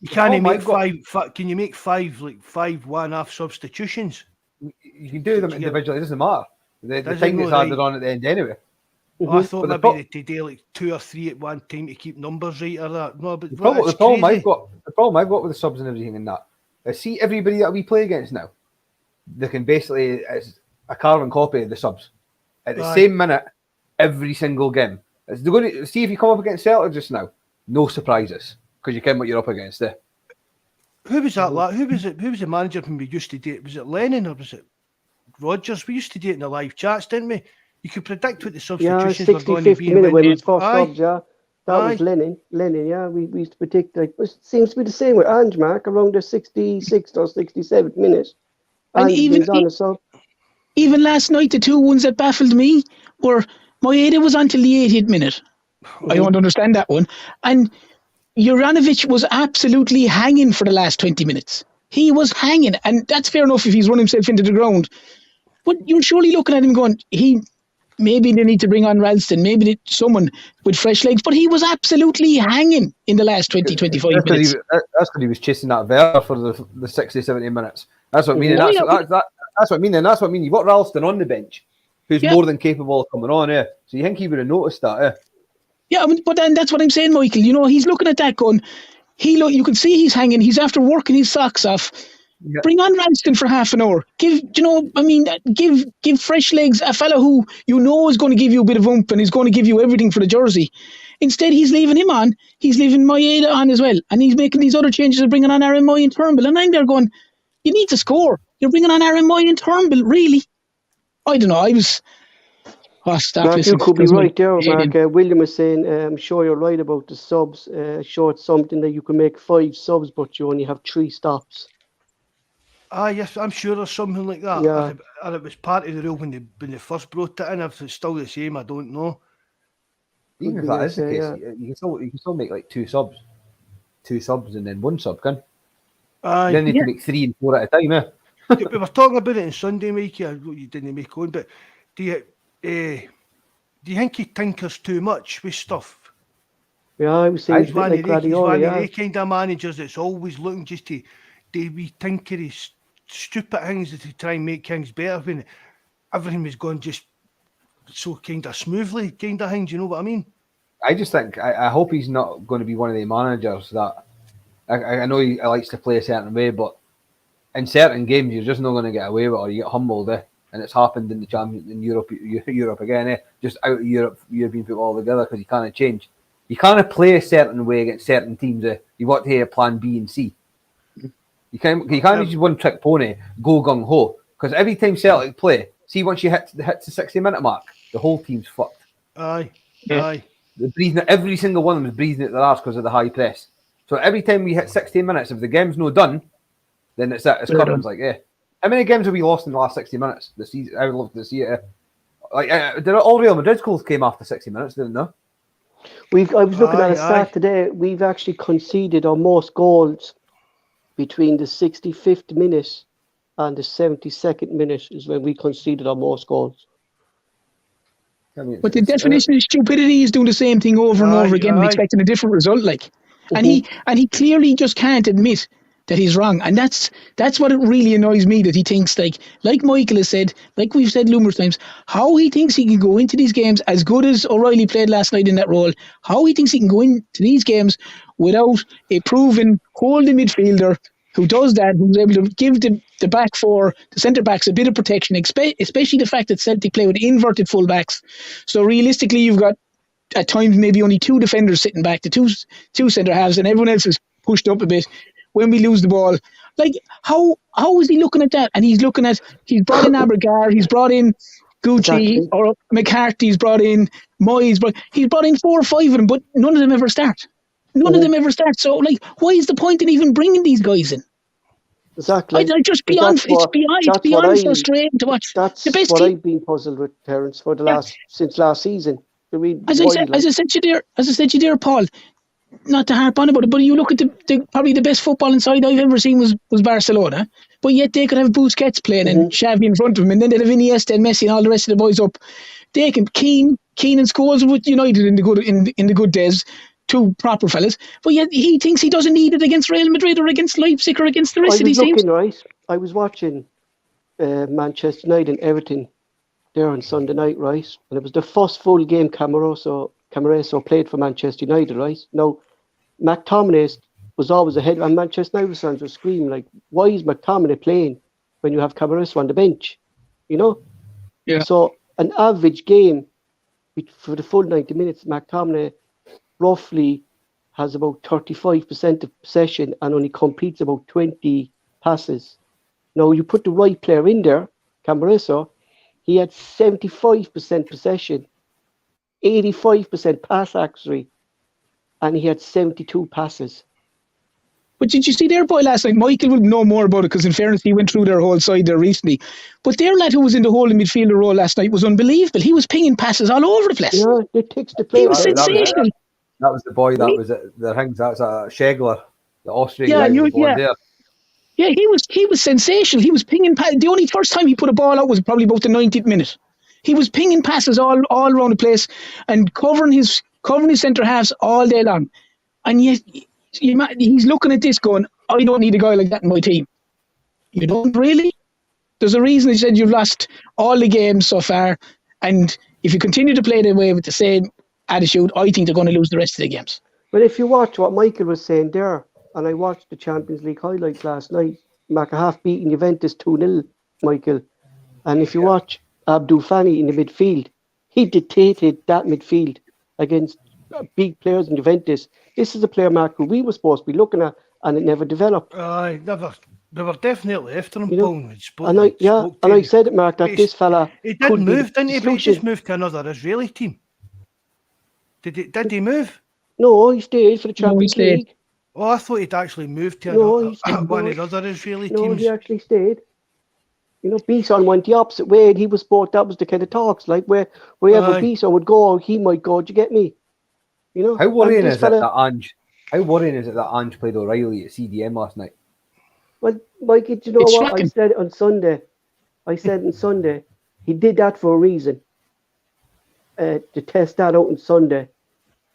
You can't make 5. Can you make 5 like 5 one-off substitutions? You can do them individually. It doesn't matter. The Does it time go gets added right? on at the end anyway. I thought But the maybe they do like 2 or 3 at one time to keep numbers right or that. No, but The problem crazy. the problem I've got with the subs and everything and that, I see everybody that we play against now, they can basically, it's a carbon copy of the subs at the same minute every single game. It's going to see if you come up against Celtic just now, no surprises because you can what you're up against there. Who was that? Who was it? Who was the manager when we used to do it? Was it Lennon or was it Rodgers? We used to do it in the live chats, didn't we? You could predict what the substitutions were going to be. Minute when it was first subs, yeah. That was Lennon, yeah. We used to predict, like, it seems to be the same with Ange, Mark, around the 66th or 67th minute. And even last night, the 2 ones that baffled me were Maeda was until the 80th minute. I don't understand that one. And Juranovic was absolutely hanging for the last 20 minutes. He was hanging, and that's fair enough if he's run himself into the ground. But you're surely looking at him going, maybe they need to bring on Ralston, maybe someone with fresh legs, but he was absolutely hanging in the last 20-25 minutes. That's because he was chasing that Ver for the 60-70 minutes. That's what I mean. And that's what I mean. And that's what I mean. You've got Ralston on the bench, who's more than capable of coming on. So you think he would have noticed that? Yeah, but then that's what I'm saying, Michael. You know, he's looking at that going, you can see he's hanging. He's after working his socks off. Yeah. Bring on Ralston for half an hour. Give fresh legs, a fella who you know is going to give you a bit of oomph and is going to give you everything for the jersey. Instead, he's leaving him on. He's leaving Maeda on as well. And he's making these other changes of bringing on Aaron Moy and Turnbull. And I'm there going, you need to score. You're bringing on Aaron Moy and Turnbull, really? I don't know. Mark, you could be right there, Mark. William was saying, I'm sure you're right about the subs. Sure, it's something that you can make 5 subs, but you only have 3 stops. Yes, I'm sure there's something like that. Yeah. And it was part of the rule when they first brought it in. If it's still the same, I don't know. Even if that is the case, you can still make like 2 subs. 2 subs and then 1 sub, can? You then need to make 3 and 4 at a time, We were talking about it on Sunday, Mikey. You didn't make on, but do you think he tinkers too much with stuff? Yeah, I was saying he's one of the kind of managers that's always looking just to do wee tinkery, stupid things to try and make things better when everything was going just so kind of smoothly, kind of things. You know what I mean? I just think I hope he's not going to be one of the managers that I know he likes to play a certain way, but in certain games you're just not going to get away with it, or you get humbled, and it's happened in the Champions in Europe again, just out of European football altogether because you can't change. You can't play a certain way against certain teams. You've got to have plan B and C. You can't just one trick pony, go gung ho. Because every time Celtic play, see once you hit the 60-minute mark, the whole team's fucked. Aye. They're breathing. Every single one of them is breathing at their arse because of the high press. So every time we hit 60 minutes, if the game's no done, then it's it. It's curtains like How many games have we lost in the last 60 minutes? The season, I would love to see it. Did all Real Madrid's goals came after 60 minutes? Didn't they? I was looking at a stat today. We've actually conceded our most goals between the 65th minute and the 72nd minute is when we conceded our most goals. But the definition of stupidity is doing the same thing over and over again and expecting a different result. And he clearly just can't admit that he's wrong. And that's what it really annoys me, that he thinks, like Michael has said, like we've said numerous times, how he thinks he can go into these games as good as O'Reilly played last night in that role, how he thinks he can go into these games without a proven holding midfielder who does that, who's able to give the back four, the centre backs, a bit of protection, especially the fact that Celtic play with inverted full backs. So realistically, you've got at times maybe only 2 defenders sitting back, the two centre halves, and everyone else is pushed up a bit when we lose the ball. How is he looking at that? And he's brought in Abergar, he's brought in Gucci, or McCarthy, he's brought in Moyes, he's brought in 4 or 5 of them, but none of them ever start. None of them ever start. So, why is the point in even bringing these guys in? Exactly. It's beyond frustrating to watch. That's what I've been puzzled with, Terence, for since last season. As I said to you there, Paul, not to harp on about it, but you look at probably the best footballing side I've ever seen was Barcelona, but yet they could have Busquets playing and Xavi in front of him, and then they'd have Iniesta and Messi and all the rest of the boys up. They can Keane and Scholes with United in the good days. 2 proper fellas, but yet he thinks he doesn't need it against Real Madrid or against Leipzig or against the rest of these teams. Right. I was watching Manchester United and Everton there on Sunday night, right? And it was the first full game Camarasa played for Manchester United, right? Now, McTominay was always ahead, and Manchester United fans were screaming, like, why is McTominay playing when you have Camarasa on the bench? You know? Yeah. So, an average game for the full 90 minutes, McTominay roughly has about 35% of possession and only completes about 20 passes. Now, you put the right player in there, Camarasa, he had 75% possession, 85% pass accuracy, and he had 72 passes. But did you see their boy last night? Michael would know more about it because, in fairness, he went through their whole side there recently. But their lad who was in the holding midfielder role last night was unbelievable. He was pinging passes all over the place. Yeah, it takes the player. He was sensational. That was the boy that was at the rings. That's Schegler, the Austrian guy. Yeah, he was sensational. He was pinging passes. The only first time he put a ball out was probably about the 90th minute. He was pinging passes all around the place and covering his centre halves all day long. And yet he's looking at this going, I don't need a guy like that in my team. You don't really? There's a reason he said you've lost all the games so far, and if you continue to play the way with the same attitude, I think they're going to lose the rest of the games. But if you watch what Michael was saying there, and I watched the Champions League highlights last night, Maccahalf beating Juventus 2-0, Michael. And if you watch Abdul Fani in the midfield, he dictated that midfield against big players in Juventus. This is a player, Mark, who we were supposed to be looking at, and it never developed. Never. They were definitely after him, Paul. And I said it, Mark, that this fella... He did move, didn't he? But he just moved to another Israeli team. Did he move? No, he stayed for the Champions League. Oh, I thought he'd actually moved to one of the other Israeli teams. No, he actually stayed. You know, Bison went the opposite way, and he was sport. That was the kind of talks, like wherever Bison would go, he might go. Do you get me? You know, how worrying is it that Ange? How worrying is it that Ange played O'Reilly at CDM last night? Well, Mike, do you know what I said on Sunday? He did that for a reason. To test that out on Sunday.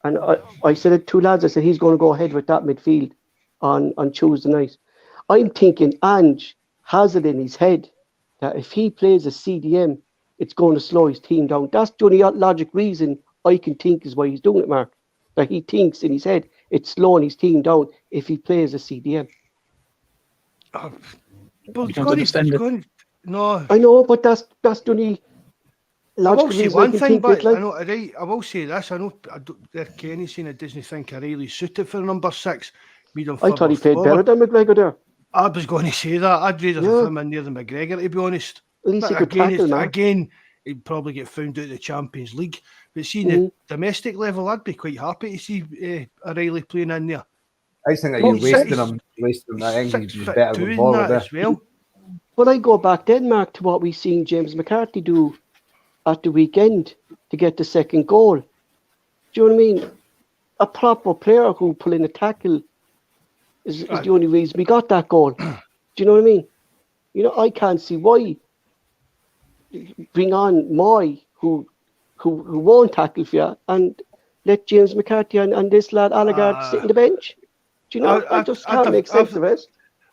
And I said it to lads, I said he's going to go ahead with that midfield on Tuesday night. I'm thinking Ange has it in his head that if he plays a CDM, it's going to slow his team down. That's the only logic reason I can think is why he's doing it, Mark. That he thinks in his head it's slowing his team down if he plays a CDM. No, I know, but that's the only. I will say one thing, but I will say this. I know Kenny's saying it doesn't think O'Reilly's suited for number 6. I thought he played better than McGregor there. I was going to say that. I'd rather have him in there than McGregor, to be honest. At least he could tackle, man. Again, he'd probably get found out of the Champions League. But seeing the domestic level, I'd be quite happy to see O'Reilly playing in there. I think that you're wasting him. I think he's better with ball as well. But I go back then, Mark, to what we seen James McCarthy do at the weekend to get the second goal. Do you know what I mean? A proper player who pull in a tackle is the only reason we got that goal. Do you know what I mean? You know, I can't see why bring on Moy, who won't tackle for you, and let James McCarthy and this lad Allegard sit on the bench. Do you know? I just can't make sense of it.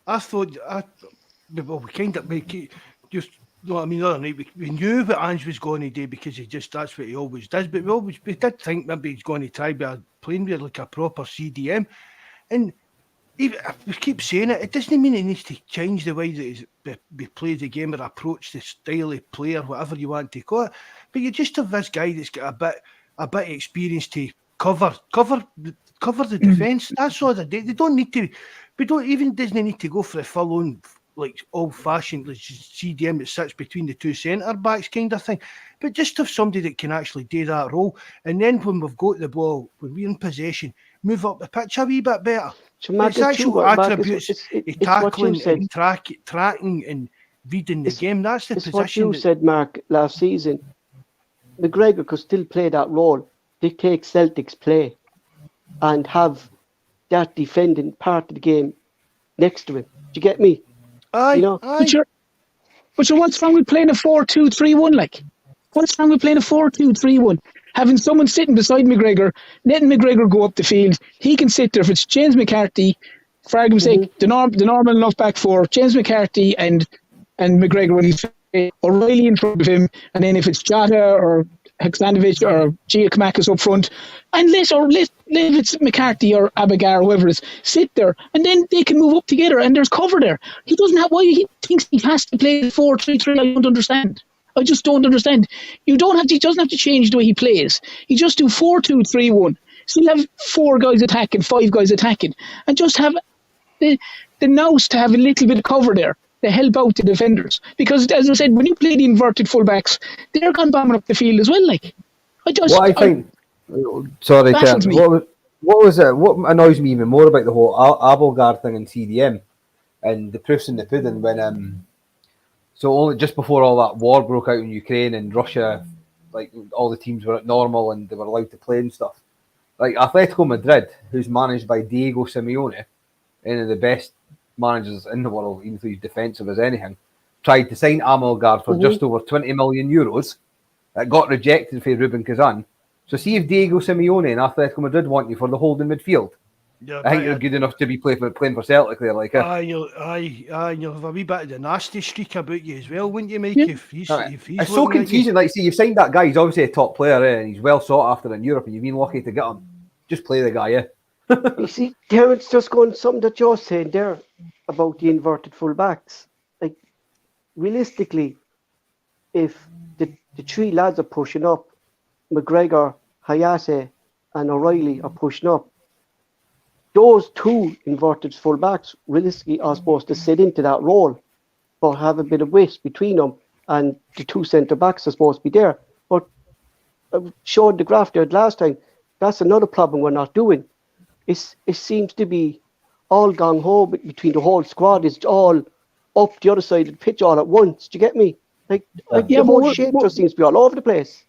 I thought, we just. No, I mean, the other night we knew what Ange was going to do because that's what he always does. But we did think maybe he's going to try playing with like a proper CDM. And even if we keep saying it, it doesn't mean he needs to change the way that we play the game or approach the style of play or whatever you want to call it. But you just have this guy that's got a bit of experience to cover the defence. That's all they do. They don't need to. Doesn't need to go for a full on, like old-fashioned CDM that sits between the two centre-backs kind of thing. But just have somebody that can actually do that role. And then when we've got the ball, when we're in possession, move up the pitch a wee bit better. It's actual attributes of tackling and tracking and reading the game. That's the position. What you said, Mark, last season. McGregor could still play that role, dictate Celtic's play, and have that defending part of the game next to him. Do you get me? Aye, you know? But what's wrong with playing a 4-2-3-1? Like, what's wrong with playing a 4-2-3-1? Having someone sitting beside McGregor, letting McGregor go up the field. He can sit there. If it's James McCarthy, for argument's sake, the normal enough back four, James McCarthy and and McGregor when he's fit, O'Reilly in front of him, and then if it's Jota or Haksanovic or Giacomakis up front, and let it's McCarthy or Abigar or whoever it is, sit there, and then they can move up together, and there's cover there. He doesn't have why he thinks he has to play 4-3-3. I don't understand. I just don't understand. He doesn't have to change the way he plays. He just do 4-2-3-1. Still have 4 guys attacking, 5 guys attacking, and just have the nous to have a little bit of cover there to help out the defenders. Because, as I said, when you play the inverted fullbacks, they're gone bombing up the field as well. Like, sorry, Terence, what annoys me even more about the whole Abelgard thing in CDM and the proofs in the pudding when so only just before all that war broke out in Ukraine and Russia, like all the teams were at normal and they were allowed to play and stuff. Like Atletico Madrid, who's managed by Diego Simeone, one of the best managers in the world, even though he's defensive as anything, tried to sign Amelgard for just over 20 million euros. That got rejected for Ruben Kazan. So see if Diego Simeone and Atletico Madrid want you for the holding midfield. Yeah, I think you're good enough to be playing for Celtic there, like. You'll have a wee bit of the nasty streak about you as well, wouldn't you, Mike? Yeah. If he's it's so confusing. Like, see, you've signed that guy. He's obviously a top player, and he's well sought after in Europe, and you've been lucky to get him. Just play the guy, yeah. You see, Terence, just going something that you're saying there about the inverted full-backs. Like, realistically, if the 3 lads are pushing up, McGregor, Hayate, and O'Reilly are pushing up, those 2 inverted full-backs realistically are supposed to sit into that role or have a bit of width between them, and the 2 centre-backs are supposed to be there. But I showed the graph there last time. That's another problem we're not doing. It seems to be all gung-ho between the whole squad. It's all up the other side of the pitch all at once. Do you get me? Like the whole shape just seems to be all over the place.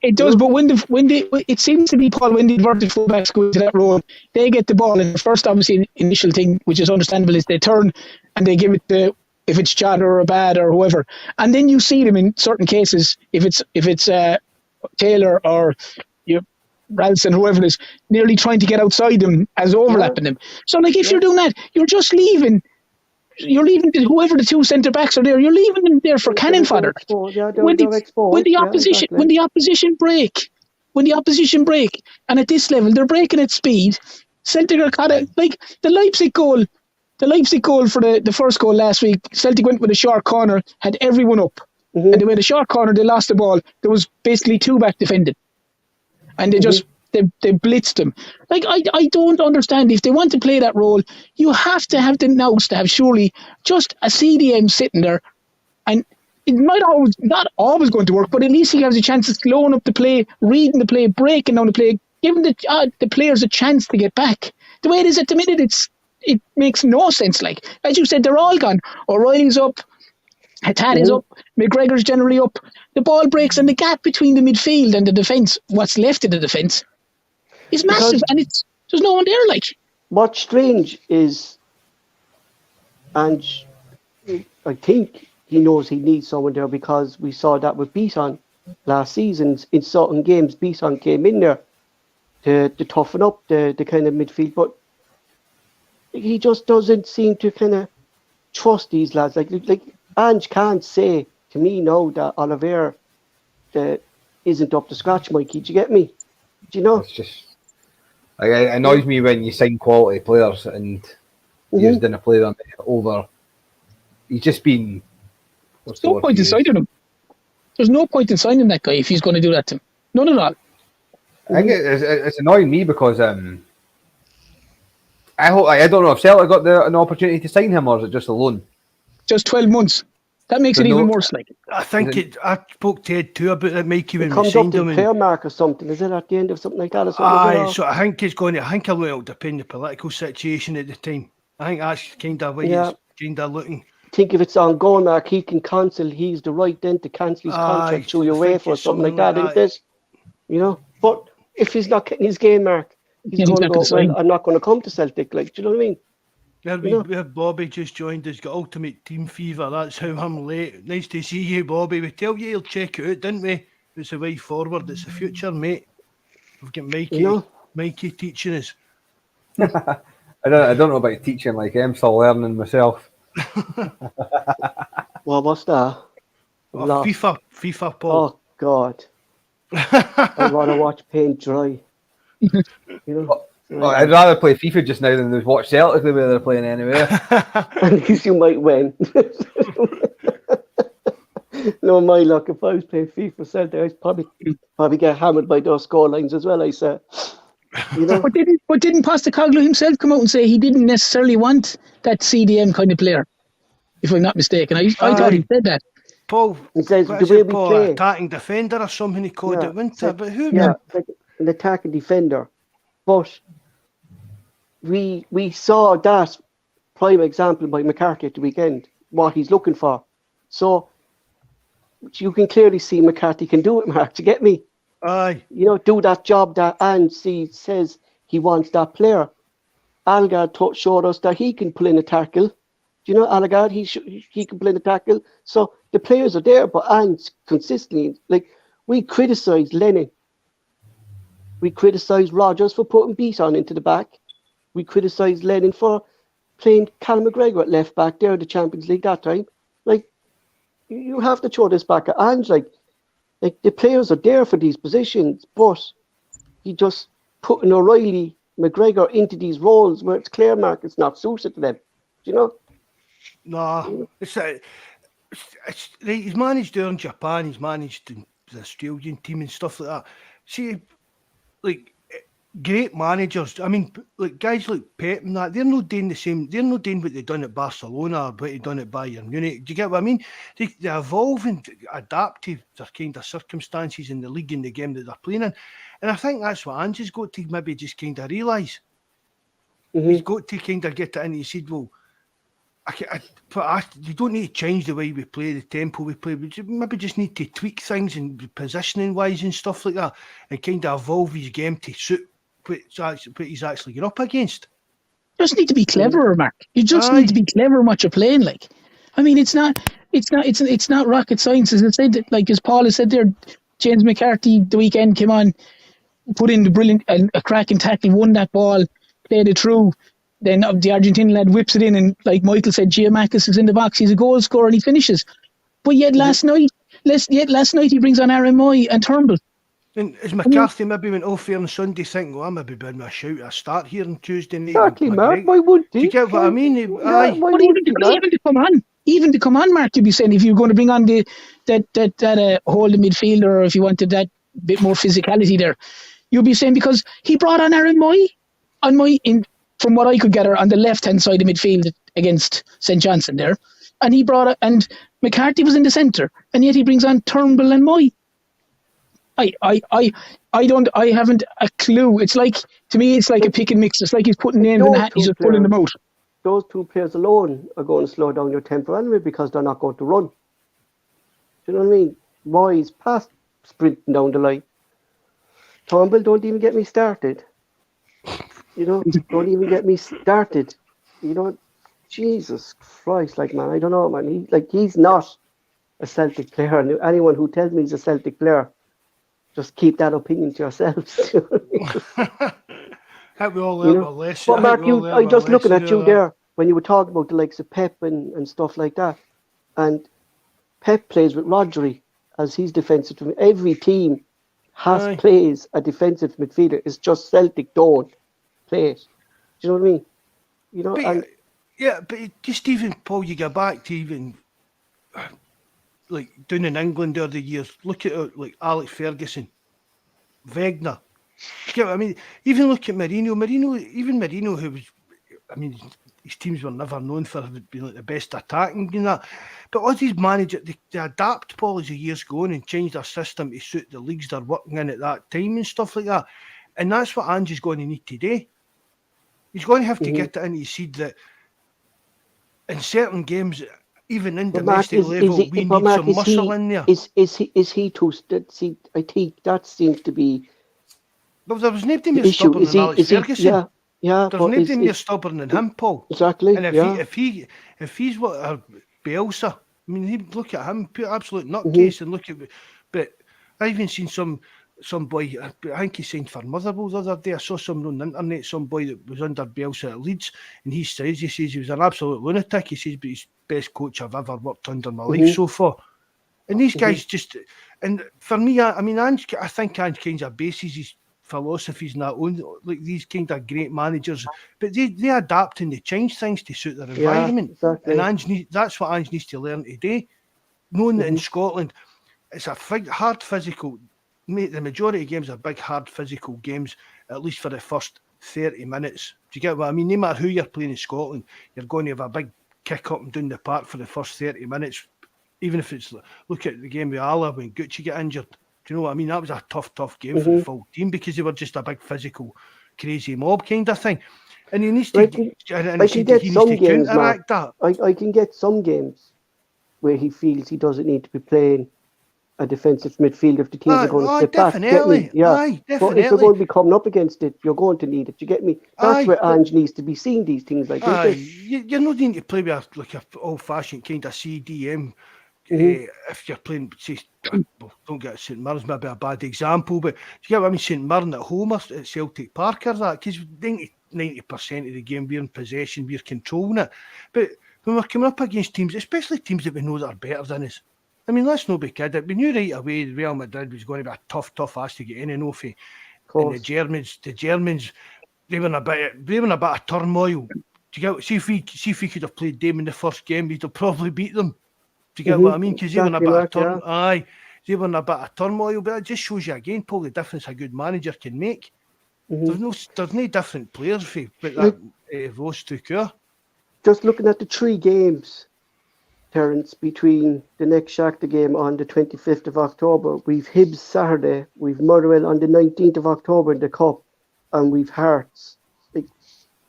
It does, but when it seems to be, Paul, when the inverted fullbacks go into that role, they get the ball, and the first obviously initial thing, which is understandable, is they turn and they give it to, if it's Jota or Abad or whoever, and then you see them in certain cases, if it's Taylor or Ralston, whoever it is, nearly trying to get outside them as overlapping them. So, like, if you're doing that, you're leaving whoever the 2 centre backs are there. You're leaving them there for cannon fodder. When the opposition break, and at this level they're breaking at speed. Celtic are kind of like the Leipzig goal. The Leipzig goal for the first goal last week. Celtic went with a short corner, had everyone up, and they made a short corner. They lost the ball. There was basically 2 back defending, and they just. They blitzed them. Like, I don't understand. If they want to play that role, you have to have the nous to have surely just a CDM sitting there, and it might not always going to work, but at least he has a chance of slowing up the play, reading the play, breaking down the play, giving the players a chance to get back. The way it is at the minute, it makes no sense. Like, as you said, they're all gone. O'Reilly's up, Hatat is up, McGregor's generally up. The ball breaks, and the gap between the midfield and the defence, what's left of the defence, is massive, and there's no one there. Like, what's strange is, and I think he knows he needs someone there, because we saw that with Bisson last season. In certain games, Bisson came in there to toughen up the kind of midfield, but he just doesn't seem to kind of trust these lads. Like Ange can't say to me now that Oliver isn't up to scratch, Mikey. Do you get me? Do you know? It's just, it annoys me when you sign quality players and you just didn't play them over. He's just been. There's no point in signing him. There's no point in signing that guy if he's going to do that to him. None at all. I think it's annoying me because I don't know if Celtic got an opportunity to sign him, or is it just a loan? Just 12 months. That makes it even worse. Like, I think I spoke to Ed too about it, Mikey, when it we comes signed up him. To player mark or something, is it at the end of something like that? Or something so I think it's going to. I think it'll depend on the political situation at the time. I think that's kind of what he's kind of looking. I think if it's ongoing, Mark, he can cancel. He's the right then to cancel his contract through your UEFA or something like that, isn't it? You know, but if he's not getting his game, Mark, he's going to go, well, I'm not going to come to Celtic. Like, do you know what I mean? We have Bobby just joined us, got ultimate team fever. That's how I'm late. Nice to see you, Bobby. We tell you he'll check it out, didn't we? It's the way forward. It's the future, mate. We've got Mikey teaching us. I don't know about teaching. Like, I'm still learning myself. What was that? Oh, Lost. FIFA, Paul. Oh God, I want to watch paint dry. You know, Well, I'd rather play FIFA just now than watch Celtic the way they're playing anyway. at least you might win. No, my luck. If I was playing FIFA Celtic, I'd probably get hammered by those score lines as well. I said, you know. But didn't Postecoglou himself come out and say he didn't necessarily want that CDM kind of player? If I'm not mistaken, I thought he said that. Paul, He says what the is way it, we Paul? play. Attacking defender or something he called it, wasn't it? But who? Yeah, like an attacking defender. But we saw that prime example by McCarthy at the weekend, what he's looking for. So you can clearly see McCarthy can do it, Mark. Do you get me? Aye. You know, do that job that Ange says he wants that player. Algard showed us that he can pull in a tackle. Do you know Algard? He can pull in a tackle. So the players are there, but Ange consistently, like, we criticised Lennon. We criticised Rodgers for putting Beat on into the back. We criticised Lennon for playing Callum McGregor at left back there in the Champions League that time. Like, you have to throw this back at Ange. Like the players are there for these positions, but he just putting O'Reilly, McGregor into these roles where it's clear, Mark, it's not suited to them. Do you know? No, it's he's managed there in Japan. He's managed the Australian team and stuff like that. See, like, great managers. I mean, like, guys like Pep and that, they're not doing the same. They're not doing what they've done at Barcelona or what they've done at Bayern Munich. Do you get what I mean? They evolve and adapt to their kind of circumstances in the league and the game that they're playing in. And I think that's what Ange's got to maybe just kind of realise. Mm-hmm. He's got to kind of get it in. He said, well, you don't need to change the way we play, the tempo we play. We maybe just need to tweak things and positioning wise and stuff like that, and kind of evolve his game to suit what he's actually getting up against. You just need to be cleverer, Mark. You just need to be clever in what you're playing. Like, I mean, it's not rocket science. As I said, like as Paul has said there, James McCarthy the weekend came on, put in the brilliant a cracking tackle, won that ball, played it through. Then the Argentinian lad whips it in, and like Michael said, Giamakis is in the box. He's a goal scorer and he finishes. But yet last night he brings on RMI and Turnbull. And as McCarthy maybe went off here on Sunday thinking, well, I maybe been a shout a start here on Tuesday night. Exactly, Mark. Why would he? Do you get what I mean? But even to come on, Mark, you'd be saying if you're going to bring on that holding midfielder, or if you wanted that bit more physicality there, you'd be saying because he brought on RMI from what I could gather, on the left-hand side of midfield against St. Johnson there. And McCarthy was in the centre, and yet he brings on Turnbull and Moy. I haven't a clue. It's like, to me, it's like a pick and mix. It's like he's putting names in the hat, he's just pulling them out. Those two players alone are going to slow down your tempo anyway because they're not going to run. Do you know what I mean? Moy's past sprinting down the line. Turnbull, don't even get me started. You know, don't even get me started. You know, Jesus Christ, like, man, I don't know, man. He's not a Celtic player. And anyone who tells me he's a Celtic player, just keep that opinion to yourselves. Have we all learned our lesson? But Mark, I just looking at you there when you were talking about the likes of Pep and stuff like that. And Pep plays with Rodri as his defensive. Every team plays a defensive midfielder. It's just Celtic don't play it. Do you know what I mean? You know, but just even, Paul, you go back to even like down in England over the years, look at like Alex Ferguson, Wegener. You get what I mean? Even look at Mourinho, who was, I mean, his teams were never known for being like the best attacking and that. But all these managers, they adapt, Paul, as the years go on and change their system to suit the leagues they're working in at that time and stuff like that. And that's what Ange's going to need today. He's going to have to get it into his seed that in certain games, even in domestic level, we need some muscle in there. Is he too? See, I think that seems to be. But there was nobody more stubborn than Alex Ferguson. Yeah. There's nobody more stubborn than him, Paul. Exactly. And if he's what Bielsa, I mean, look at him, put absolute nutcase and look at. But I even seen some some boy, I think he signed for Motherwell the other day. I saw something on the internet, some boy that was under Bielsa at Leeds, and he says he was an absolute lunatic. He says, but he's the best coach I've ever worked under in my life so far. And these guys just, and for me, I mean, I think Ange kind of bases his philosophies in that own, like these kind of great managers, but they adapt and they change things to suit their environment. Exactly. And that's what Ange needs to learn today. Knowing that in Scotland, it's a hard physical, mate, the majority of games are big, hard physical games, at least for the first 30 minutes. Do you get what I mean? No matter who you're playing in Scotland, you're going to have a big kick up and down the park for the first 30 minutes. Even if it's, look at the game with Ala when Gucci got injured. Do you know what I mean? That was a tough game for the full team because they were just a big physical, crazy mob kind of thing. And he needs to, I can get some games, Mark. I can get some games where he feels he doesn't need to be playing a defensive midfielder if the teams are going to sit back. Definitely. Yeah. But if you're going to be coming up against it, you're going to need it. You get me? That's where Ange needs to be seeing these things like this. You're not needing to play with like an old-fashioned kind of CDM. If you're playing, say, don't get St Mirren's maybe a bad example, but do you get what I mean? St Mirren at home or at Celtic Park or that, because 90% of the game we're in possession, we're controlling it. But when we're coming up against teams, especially teams that we know that are better than us, I mean, let's not be kidding. We knew right away Real Madrid was going to be a tough ass to get in and off. And the Germans, they were in a bit of turmoil. Do you get? See if we could have played them in the first game, we'd have probably beat them. Do you get what I mean? Because they were in a bit of turmoil. They were in a bit of turmoil, but it just shows you again, Paul, the difference a good manager can make. There's no different players for that Ross took her. Just looking at the 3 games, Terence, between the next Shakhtar game on the 25th of October, we've Hibs Saturday, we've Motherwell on the 19th of October in the Cup, and we've Hearts. Like,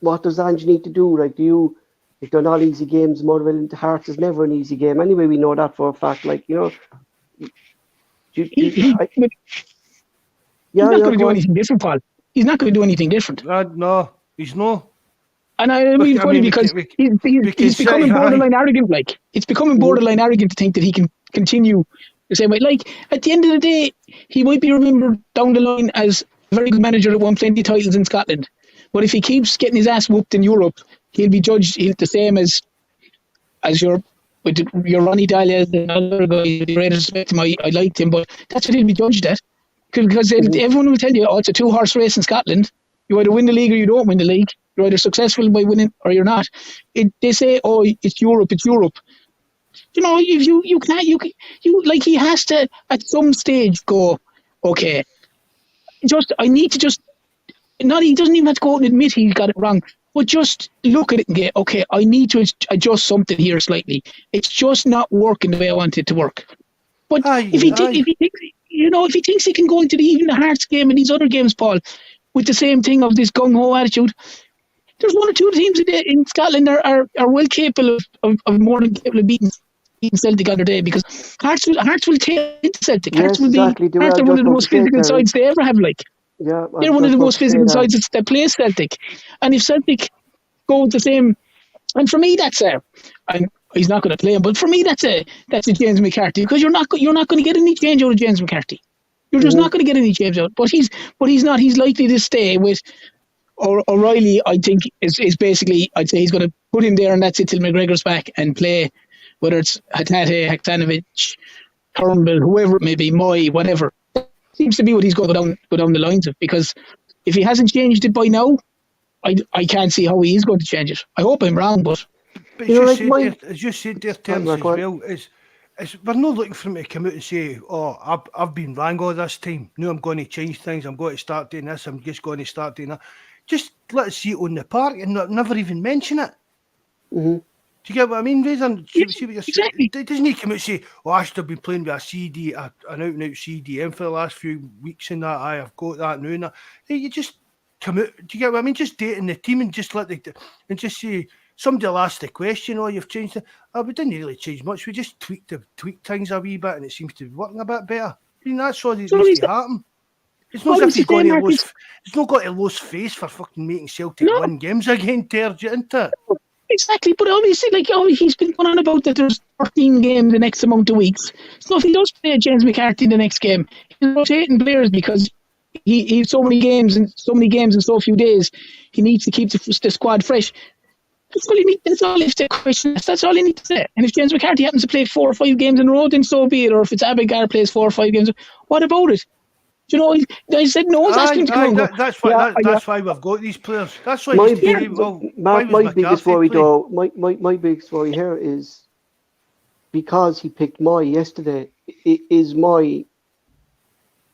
what does Ange need to do? Like, they're not easy games. Motherwell into Hearts is never an easy game. Anyway, we know that for a fact. Like, you know, he's not going to do anything different, Paul. He's not going to do anything different. No, he's not. And I mean, it's funny because he's becoming borderline arrogant. Like, it's becoming borderline arrogant to think that he can continue the same way. Like, at the end of the day, he might be remembered down the line as a very good manager that won plenty of titles in Scotland. But if he keeps getting his ass whooped in Europe, he'll be judged the same as your Ronnie Dahlia, the other guy. With the greatest respect to him, I liked him, but that's what he'll be judged at. Because everyone will tell you, it's a 2-horse race in Scotland. You either win the league or you don't win the league. You're either successful by winning or you're not. They say, it's Europe. You know, if you can't, you like, he has to at some stage go, okay, I need to just. Not, he doesn't even have to go out and admit he got it wrong, but just look at it and get, okay, I need to adjust something here slightly. It's just not working the way I want it to work. But if he thinks he can go into even the Hearts game and these other games, Paul, with the same thing of this gung-ho attitude, there's 1 or 2 teams in Scotland are well capable of more than capable of beating Celtic the other day, because Hearts will take into Celtic. Hearts will be Hearts are one of the most physical sides they ever have, like. Yeah, they're one of the most physical sides that plays Celtic. And if Celtic go with the same, and for me that's and he's not going to play him, but for me that's a James McCarthy, because you're not going to get any change out of James McCarthy. You're just not going to get any change out. But he's not. He's likely to stay with O'Reilly. I think is basically, I'd say he's going to put him there and that's it till McGregor's back and play, whether it's Hatate, Haktanovic, Turnbull, whoever it may be, Moy, whatever. Seems to be what he's going to go down the lines of, because if he hasn't changed it by now, I can't see how he is going to change it. I hope I'm wrong, but as you said there, Terence, as well, is we're not looking for him to come out and say, I've been wrong all this time. No, I'm going to change things. I'm going to start doing this. I'm just going to start doing that. Just let us see it on the park and never even mention it. Do you get what I mean, Razor? Exactly. Doesn't he come out and say, I should have been playing with an out-and-out CDM for the last few weeks and that, I've got that now and that. Hey, you just come out, do you get what I mean? Just dating the team and just and just say, somebody will ask the question, you've changed it. We didn't really change much, we just tweaked things a wee bit and it seems to be working a bit better. I mean, that's all that needs to happen. It's not as if he's not got a lost face for fucking making Celtic win games again, Terge, isn't it? Exactly, but obviously, he's been going on about that there's 13 games the next amount of weeks. So if he does play James McCarthy in the next game, he's rotating players because he's so many games in so few days. He needs to keep the squad fresh. That's all you need. That's all you have to question. That's all you need to say. And if James McCarthy happens to play 4 or 5 games in a row, then so be it. Or if it's Abigail plays 4 or 5 games, what about it? Do you know? I said no one's asking him to come on. That's why. That's why we've got these players. That's why. My biggest worry, though, my biggest worry here is because he picked Moy yesterday. Is Moy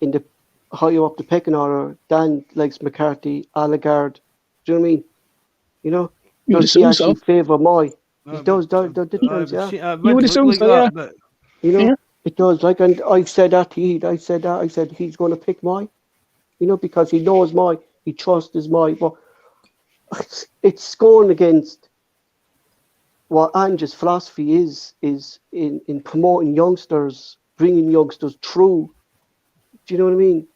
in the higher up the pecking order? Dan likes McCarthy, Allegard. Do you know what I mean? You know, does he actually favour Moy? He does. The difference, yeah. You would assume so, yeah. But, you know. Yeah. It does, and I've said that to Heath. I said he's going to pick Moy, you know, because he knows Moy, he trusts his Moy. But it's going against what Ange's philosophy is in promoting youngsters, bringing youngsters through. Do you know what I mean?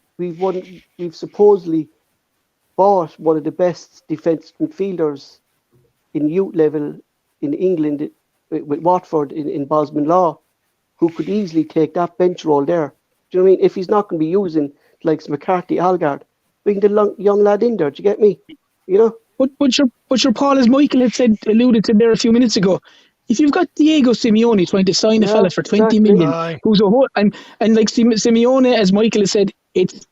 We've supposedly bought one of the best defensive midfielders in youth level in England with Watford in Bosman Law, who could easily take that bench role there. Do you know what I mean? If he's not going to be using like McCarthy, Algard, bring the young lad in there. Do you get me? You know. But your Paul, as Michael had alluded to there a few minutes ago, if you've got Diego Simeone trying to sign a fella for 20 million, who's a whole and like Simeone, as Michael has said,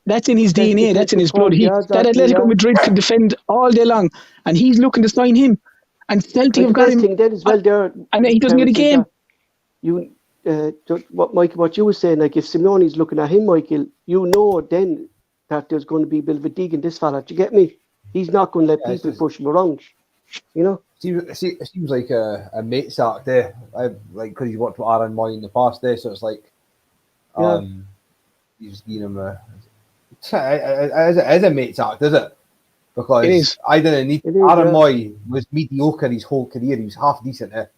that's in his DNA, that's in his blood. That Atletico Madrid can defend all day long, and he's looking to sign him. And Celtic have got him. Then as well there, and he doesn't get a game. What you were saying, like if Simeone's looking at him, Michael, you know then that there's going to be a bit of a dig in this fella. Do you get me? He's not going to let people push him around. You know? It seems like a mate sack there. Because he's worked with Aaron Moy in the past there, so it's like he's giving him it's a mate sack, is it? Because I didn't need Aaron Moy was mediocre his whole career. He was half decent there.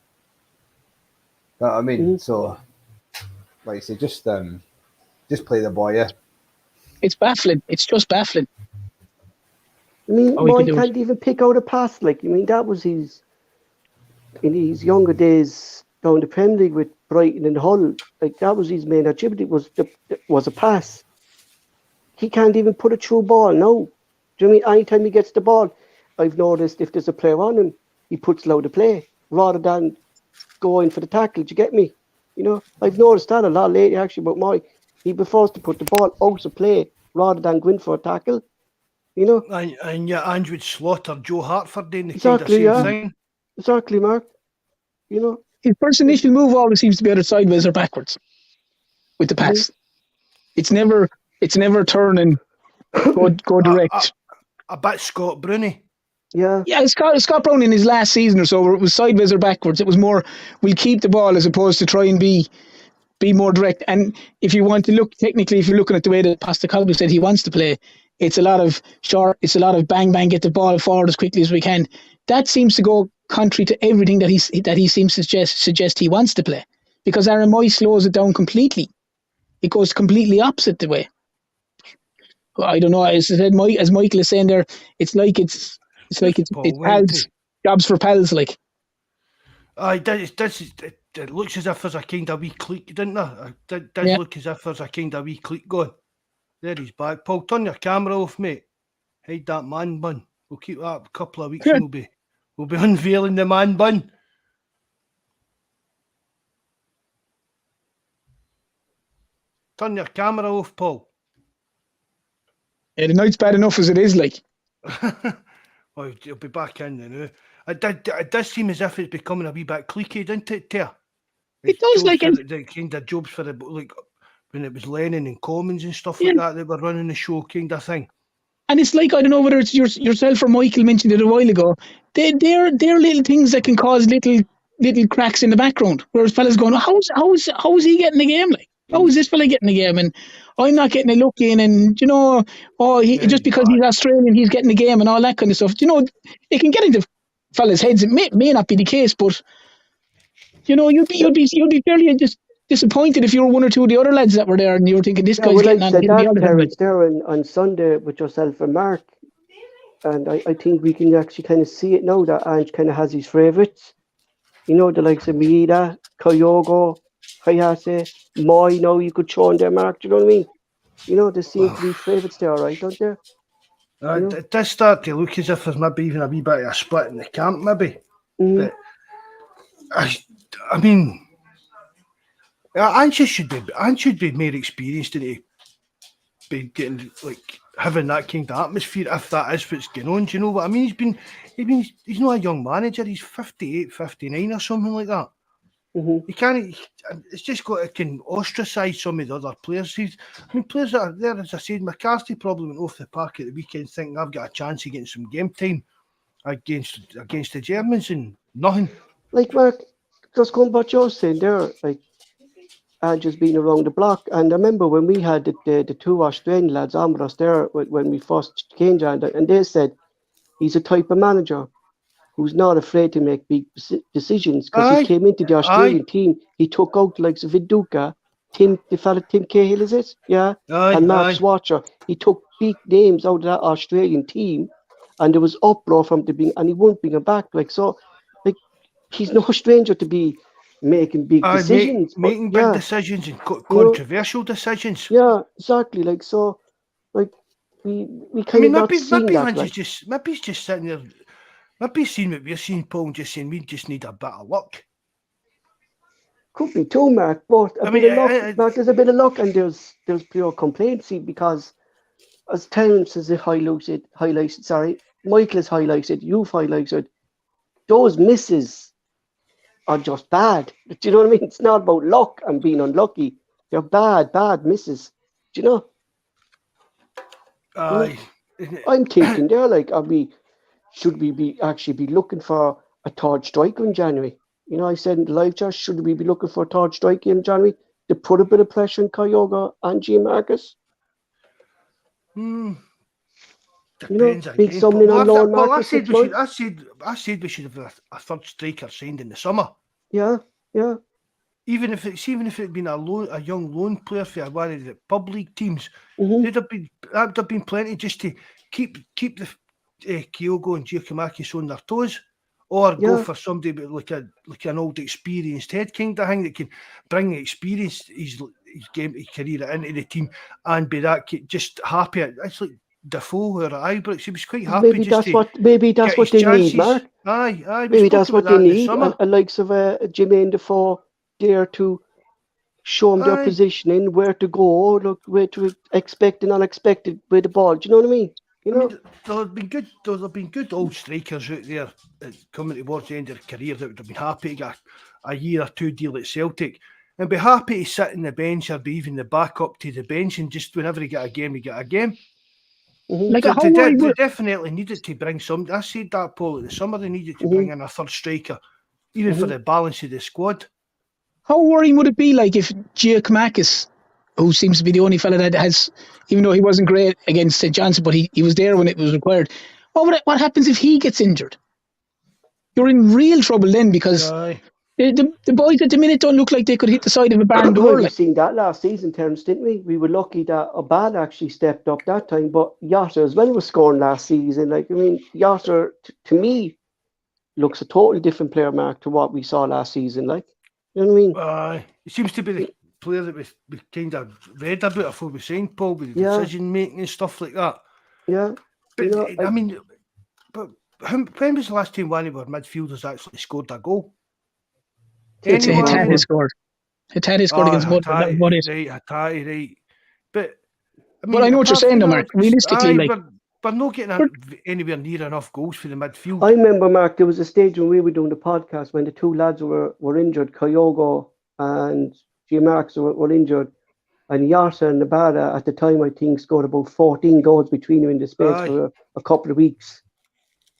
You know what I mean? Mm-hmm. So, like I say, just play the boy, yeah. It's baffling. It's just baffling. I mean, Moy can't even pick out a pass. Like, I mean, that was in his younger days down the Premier League with Brighton and Hull. Like, that was his main attribute was a pass. He can't even put a true ball now. Do you know what I mean? Anytime he gets the ball, I've noticed if there's a player on him, he puts low to play rather than going for the tackle. Do you get me? You know, I've noticed that a lot lately actually about Moy. He prefers to put the ball out of play rather than going for a tackle. You know? And Ange would slaughter Joe Hartford doing the exactly, kind of same thing. Exactly, Mark. You know? His first initial move always seems to be either sideways or backwards with the pass. Mm-hmm. It's never turning go direct. I bet Scott Brownie. Yeah, Scott Brown in his last season or so, it was sideways or backwards. It was more, we'll keep the ball as opposed to try and be more direct. And if you want to look technically, if you're looking at the way that Postecoglou said he wants to play, it's a lot of short, it's a lot of bang bang, get the ball forward as quickly as we can. That seems to go contrary to everything that he seems to suggest he wants to play, because Aaron Moy slows it down completely. It goes completely opposite the way. I don't know. As I said, as Michael is saying there, it's pals, jobs for pals, like. It looks as if there's a kind of wee clique, doesn't there? It does look as if there's a kind of wee clique going. There he's back. Paul, turn your camera off, mate. Hide that man bun. We'll keep that a couple of weeks and we'll be unveiling the man bun. Turn your camera off, Paul. Yeah, the night's bad enough as it is, like. Well, he'll be back in now. It does seem as if it's becoming a wee bit cliquey, doesn't it, Tara? It does, like the kind of jobs for the like when it was Lennon and Commons and stuff like that were running the show, kind of thing. And it's like, I don't know whether it's yourself or Michael mentioned it a while ago. They're little things that can cause little cracks in the background. Whereas fellas going, how is he getting the game? Like, how is this fella getting the game? And I'm not getting a look in, and just because he's Australian, he's getting the game and all that kind of stuff. You know, it can get into fellas' heads. It may not be the case, but you know, you'd be fairly just disappointed if you were one or two of the other lads that were there and you were thinking this guy's getting on. Terence there on Sunday with yourself and Mark. And I think we can actually kind of see it now that Ange kind of has his favourites. You know, the likes of Miida, Kyogo, Hayase, Moy, now you could show in there, Mark. Do you know what I mean? You know, there seem to be favourites there, right, don't there? You know? It does start to look as if there's maybe even a wee bit of a split in the camp, maybe. But I mean, Ange should be more experienced than he be getting like having that kind of atmosphere if that is what's going on. Do you know what I mean? He's not a young manager. He's 58, 59 or something like that. He can't. It's just got to can ostracise some of the other players. Players that are there, as I said, McCarthy probably went off the park at the weekend thinking I've got a chance of getting some game time against the Germans and nothing. Like Mark, just going back to what you're saying there, like Ange's been around the block, and I remember when we had the two Australian lads on with us there when we first came down, and they said he's a type of manager who's not afraid to make big decisions because he came into the Australian team. He took out the likes of Viduka, Tim Cahill, is it? Yeah. And Mark Swatcher. He took big names out of that Australian team, and there was uproar from the beginning, and he won't bring them back. Like he's no stranger to be making big decisions. Making big decisions and controversial decisions. Yeah, exactly. We kind of not seen that. Maybe he's just sitting there. Maybe he's seen what we're seeing, Paul, and just saying we just need a bit of luck. Could be too, Mark. But bit of luck, Mark. There's a bit of luck, and there's pure complacency because, as Terence has highlighted. Michael has highlighted. You've highlighted. Those misses are just bad. Do you know what I mean? It's not about luck and being unlucky. They're bad misses. Do you know? I'm thinking there, should we be looking for a third striker in January? You know, I said in the live chat, should we be looking for a third striker in January to put a bit of pressure on Kyogo and Gianmarcus? Depends big something on loan market. I said we should have a third striker signed in the summer. Yeah. Even if it had been a young loan player for one of the pub league teams, there'd have been plenty just to keep the Kyogo and Giacomakis on their toes, or go for somebody like an old experienced head kind of thing that can bring the experience his career into the team and be that just happy. It's like Defoe or Ibrox. He was quite happy. Maybe that's what they need, Mark. Aye. Maybe that's what they need. A likes of Jermaine Defoe there to show them their positioning, where to go, look where to expect and unexpected with the ball. Do you know what I mean? There have been good old strikers out there coming towards the end of their career that would have been happy to get a year or two deal at Celtic and be happy to sit in the bench or be even the backup to the bench and just whenever he get a game, he get a game. They definitely needed to bring some. I said that, Paul, in the summer they needed to bring in a third striker, even for the balance of the squad. How worrying would it be if Giacomakis, who seems to be the only fella that has, even though he wasn't great against St. Johnson, but he was there when it was required. What happens if he gets injured? You're in real trouble then because the boys at the minute don't look like they could hit the side of a barn door. We've seen that last season, Terence, didn't we? We were lucky that Abad actually stepped up that time, but Yotta as well was scoring last season. Yotta, to me, looks a totally different player, Mark, to what we saw last season. You know what I mean? It seems to be the player that we kind of read about before we signed, Paul, with the decision making and stuff like that. Yeah. But when was the last time one of our midfielders actually scored a goal? Hatati scored. Hatati scored against Hatati, right. But I know what you're saying, though, Mark. Realistically, we're not getting anywhere near enough goals for the midfield. I remember, Mark, there was a stage when we were doing the podcast when the two lads were injured, Kyogo and Gianmarcus were injured, and Yotta and Nabada at the time, I think, scored about 14 goals between them in the space for a couple of weeks.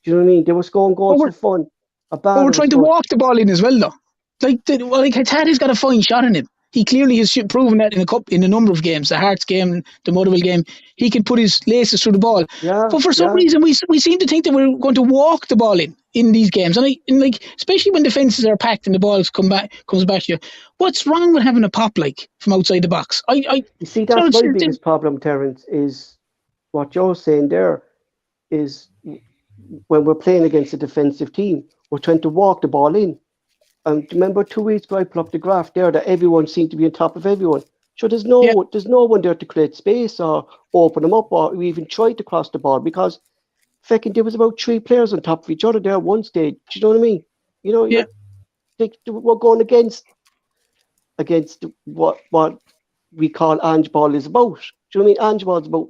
Do you know what I mean? They were scoring goals for fun. But we're trying to walk the ball in as well, though. Hatati's got a fine shot in him. He clearly has proven that in a number of games, the Hearts game, the Motherwell game, he can put his laces through the ball. Yeah, but for some reason, we seem to think that we're going to walk the ball in these games, and especially when defences are packed and the ball comes back to you. What's wrong with having a pop from outside the box? You see, that's my biggest problem, Terence, is what you're saying there. Is when we're playing against a defensive team, we're trying to walk the ball in. And remember 2 weeks ago, I put up the graph there that everyone seemed to be on top of everyone. So there's no one there to create space or open them up or even try to cross the ball because fucking there was about 3 players on top of each other there at one stage. Do you know what I mean? You know, we're going against what we call Ange Ball is about. Do you know what I mean? Ange Ball is about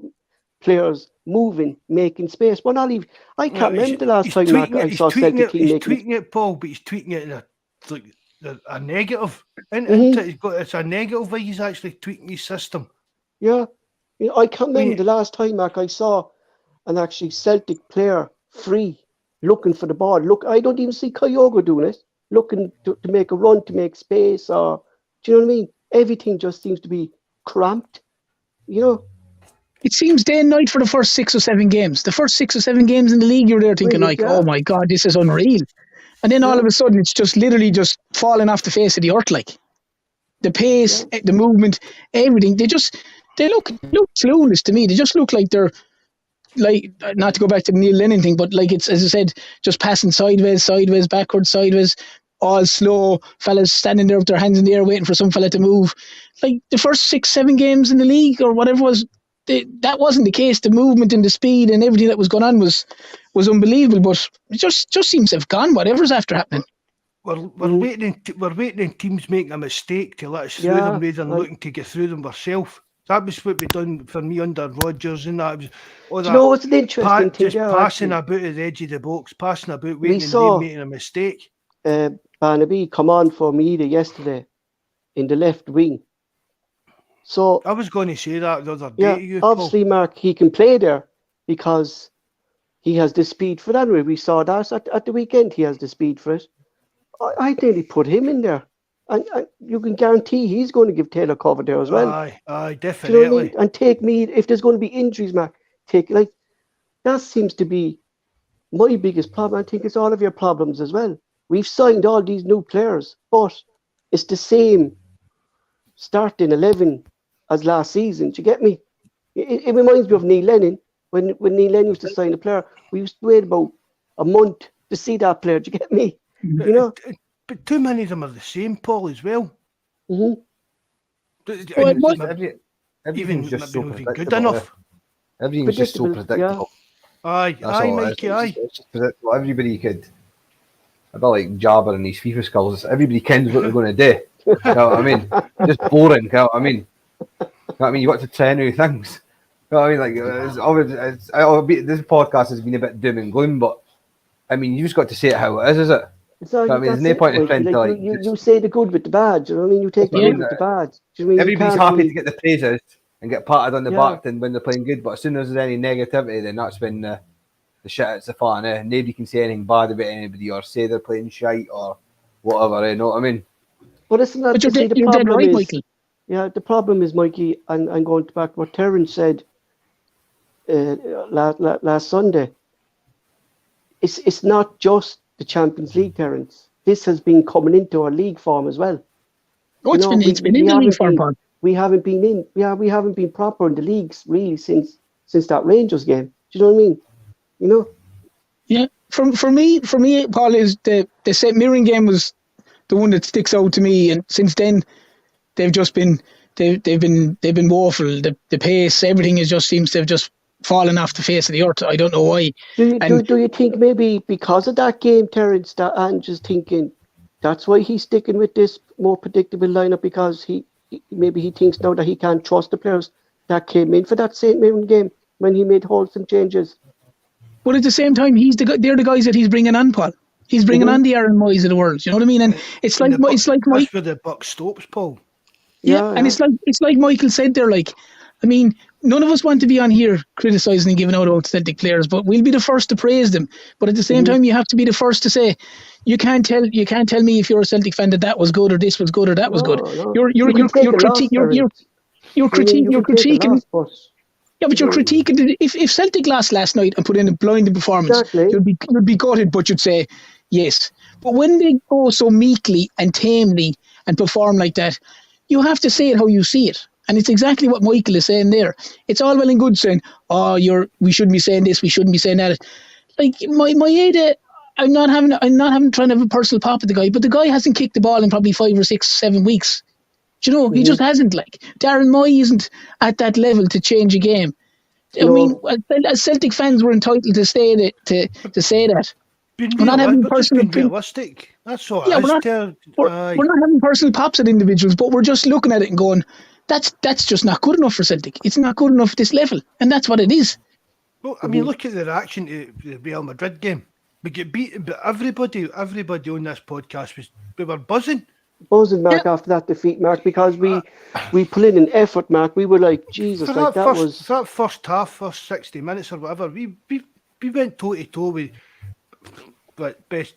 players moving, making space. We're not even. I can't remember the last time I saw Celtic team making. He's tweaking it, Paul, but he's tweaking it in a negative. It's a negative way he's actually tweaking his system. Yeah, I can't remember the last time, Mark, I saw an actually Celtic player free looking for the ball. Look, I don't even see Kyogo doing it, looking to make a run, to make space, or do you know what I mean? Everything just seems to be cramped, you know. It seems day and night for the first 6 or 7 games. The first 6 or 7 games in the league, you're there thinking oh my God, this is unreal. And then all of a sudden, it's just literally just falling off the face of the earth, like. The pace, the movement, everything. They look clueless to me. They just look like they're, like, not to go back to the Neil Lennon thing, but like it's, as I said, just passing sideways, backwards, sideways, all slow, fellas standing there with their hands in the air waiting for some fella to move. Like the first 6, 7 games in the league or whatever was, that wasn't the case. The movement and the speed and everything that was going on was unbelievable, but it just seems to have gone, whatever's after happening. We're waiting on teams making a mistake to let us through them rather than looking to get through them ourselves. That was what we done for me under Rodgers, and that was all that. What's an interesting thing? Just passing about at the edge of the box, passing about, waiting and making a mistake. Barnaby come on for Meada yesterday in the left wing. So I was going to say that the other day to you, obviously, Paul. Mark, he can play there because he has the speed for that. We saw that at the weekend. He has the speed for it. I nearly put him in there. And you can guarantee he's going to give Taylor cover there as well. Aye, definitely. You know what I mean? And take Meade, if there's going to be injuries, Mark, that seems to be my biggest problem. I think it's all of your problems as well. We've signed all these new players, but it's the same starting 11 as last season. Do you get me? It reminds me of Neil Lennon. When Neil Lennon used to sign a player, we used to wait about a month to see that player. Do you get me? You know? But too many of them are the same, Paul, as well. Everything's just so predictable. Good enough. Everything's just so predictable. Aye, Mikey, aye. It's just predictable. Everybody could. A bit like Jabber and his FIFA skills. Everybody knows what they're going to do. You know what I mean? Just boring. You know what I mean? You know what I mean? You got to try new things. You know what I mean? Like this podcast has been a bit doom and gloom, but I mean, you just got to say it how it is it? I mean, there's no point in trying to you say the good with the bad. Do you know what I mean? You take the good with the bad. Do you know what I mean? Everybody's happy to get the praises and get patted on the back then when they're playing good, but as soon as there's any negativity, then that's when the shit hits the fan. Nobody can say anything bad about anybody or say they're playing shite or whatever. You know what I mean? But it's not. But you're dead right, Mikey. Yeah, the problem is, Mikey, and I'm going back to what Terence said last Sunday. It's not just the Champions League, Terence. This has been coming into our league form as well. Oh, it's been in the league form. We haven't been proper in the leagues really since that Rangers game. Do you know what I mean? You know? Yeah. For me, Paul, is the St. Mirren game was the one that sticks out to me, and since then they've been woeful. The pace, everything seems to have just fallen off the face of the earth. I don't know why. Do you think maybe because of that game, Terence, that Ange is thinking that's why he's sticking with this more predictable lineup, because he thinks now that he can't trust the players that came in for that St. Mirren game when he made wholesome changes? But at the same time, they're the guys that he's bringing on, Paul. He's bringing on the Aaron Moyes of the world. You know what I mean? And it's like that's where the buck stops, Paul. Yeah, and it's like Michael said there. Like, I mean, none of us want to be on here criticising and giving out about Celtic players, but we'll be the first to praise them. But at the same time, you have to be the first to say you can't tell me if you're a Celtic fan that was good or this was good or that was good. No. You're critiquing. Yeah, but you're critiquing. If Celtic lost last night and put in a blinding performance, you'd be gutted, but you'd say yes. But when they go so meekly and tamely and perform like that, you have to say it how you see it. And it's exactly what Michael is saying there. It's all well and good saying, we shouldn't be saying this, we shouldn't be saying that. like my Ada, I'm not trying to have a personal pop at the guy, but the guy hasn't kicked the ball in probably 5 or 6, 7 weeks. Do you know, he just hasn't. Like Darren Moy isn't at that level to change a game. I mean, as Celtic fans, we're entitled to say that. To say that. We're not having personal. Being realistic. That's all. Yeah, we're not having personal pops at individuals, but we're just looking at it and going, that's just not good enough for Celtic. It's not good enough at this level, and that's what it is. Well, I mean, look at the reaction to the Real Madrid game. We get beaten, but everybody on this podcast we were buzzing. Mark, after that defeat, Mark, because we put in an effort, Mark. We were like, Jesus, For like that first half, first 60 minutes or whatever, we went toe to toe with best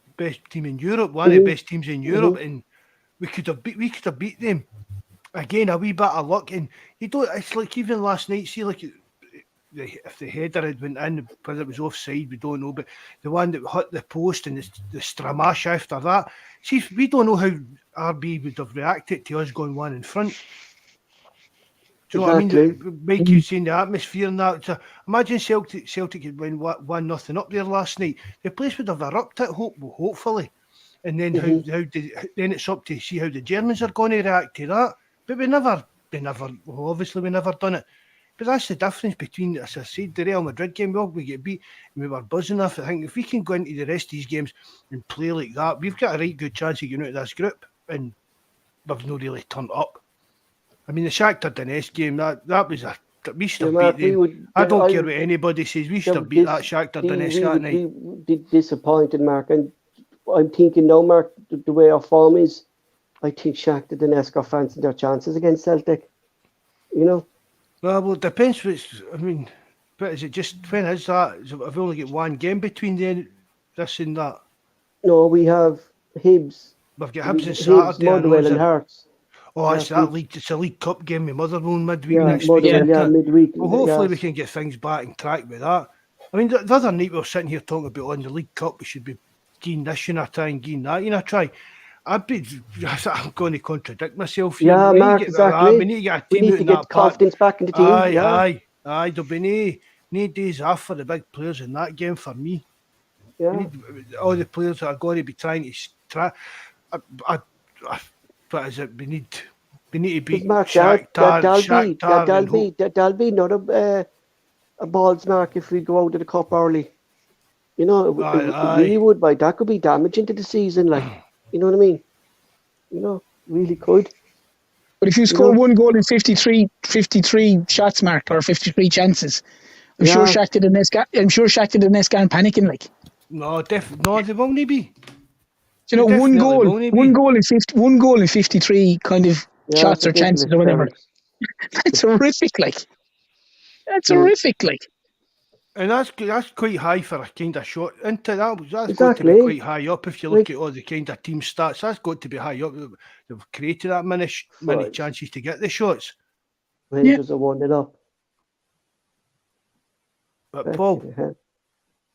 team in Europe, one of the best teams in Europe, and we could have beat them. Again, a wee bit of luck, and you don't. It's like even last night. See, like if the header had went in, whether it was offside, we don't know. But the one that hit the post and the Stramash after that, see, we don't know how RB would have reacted to us going one in front. Do you know what I mean? Mike, you've seen the atmosphere and that. So imagine Celtic had won 1-0 up there last night. The place would have erupted, hopefully. And then then it's up to see how the Germans are going to react to that. But we never done it. But that's the difference between, as I said, the Real Madrid game. Well, we get beat and we were buzzing off. I think if we can go into the rest of these games and play like that, we've got a right good chance of getting out of this group. And we've not really turned up. I mean, the Shakhtar Donetsk game, that was we should have beat them. I don't care what anybody says. We should have beat that Shakhtar Donetsk that night. We disappointed, Mark. And I'm thinking now, Mark, the way our form is, I think Shakhtar Donetsk are fancying their chances against Celtic. You know? Well, it depends. But is it just, when is that? I've only got one game between this and that. No, we have Hibs. We've got Hibs and Saturday. Motherwell and Hearts. Oh, it's a League Cup game with Motherwell midweek next week. Midweek. Well, hopefully we can get things back on track with that. I mean, the other night we were sitting here talking about on the League Cup, we should be getting this try and getting that. I'm going to contradict myself here. Yeah, Mark, exactly. We need to get a team out in that confidence back in the team. Aye. There'll be no days off for the big players in that game for me. Yeah. All the players are going to be trying to try. What is it? We need to beat Shakhtar. That'll be not a balls, Mark, if we go out of the cup early. You know, it really would. That could be damaging to the season. Like, you know what I mean? You know, really could. But if you score one goal in 53 shots, Mark, or 53 chances, I'm sure Shakhtar Donetsk aren't panicking. Like, no, they won't be. You know, one goal in 53 kind of shots or chances or whatever. That's horrific. Like, horrific. Like. And that's quite high for a kind of shot. That's got to be quite high up if you look at all the kind of team stats. That's got to be high up. They've created that many chances to get the shots. Rangers are 1-0 up. But Paul,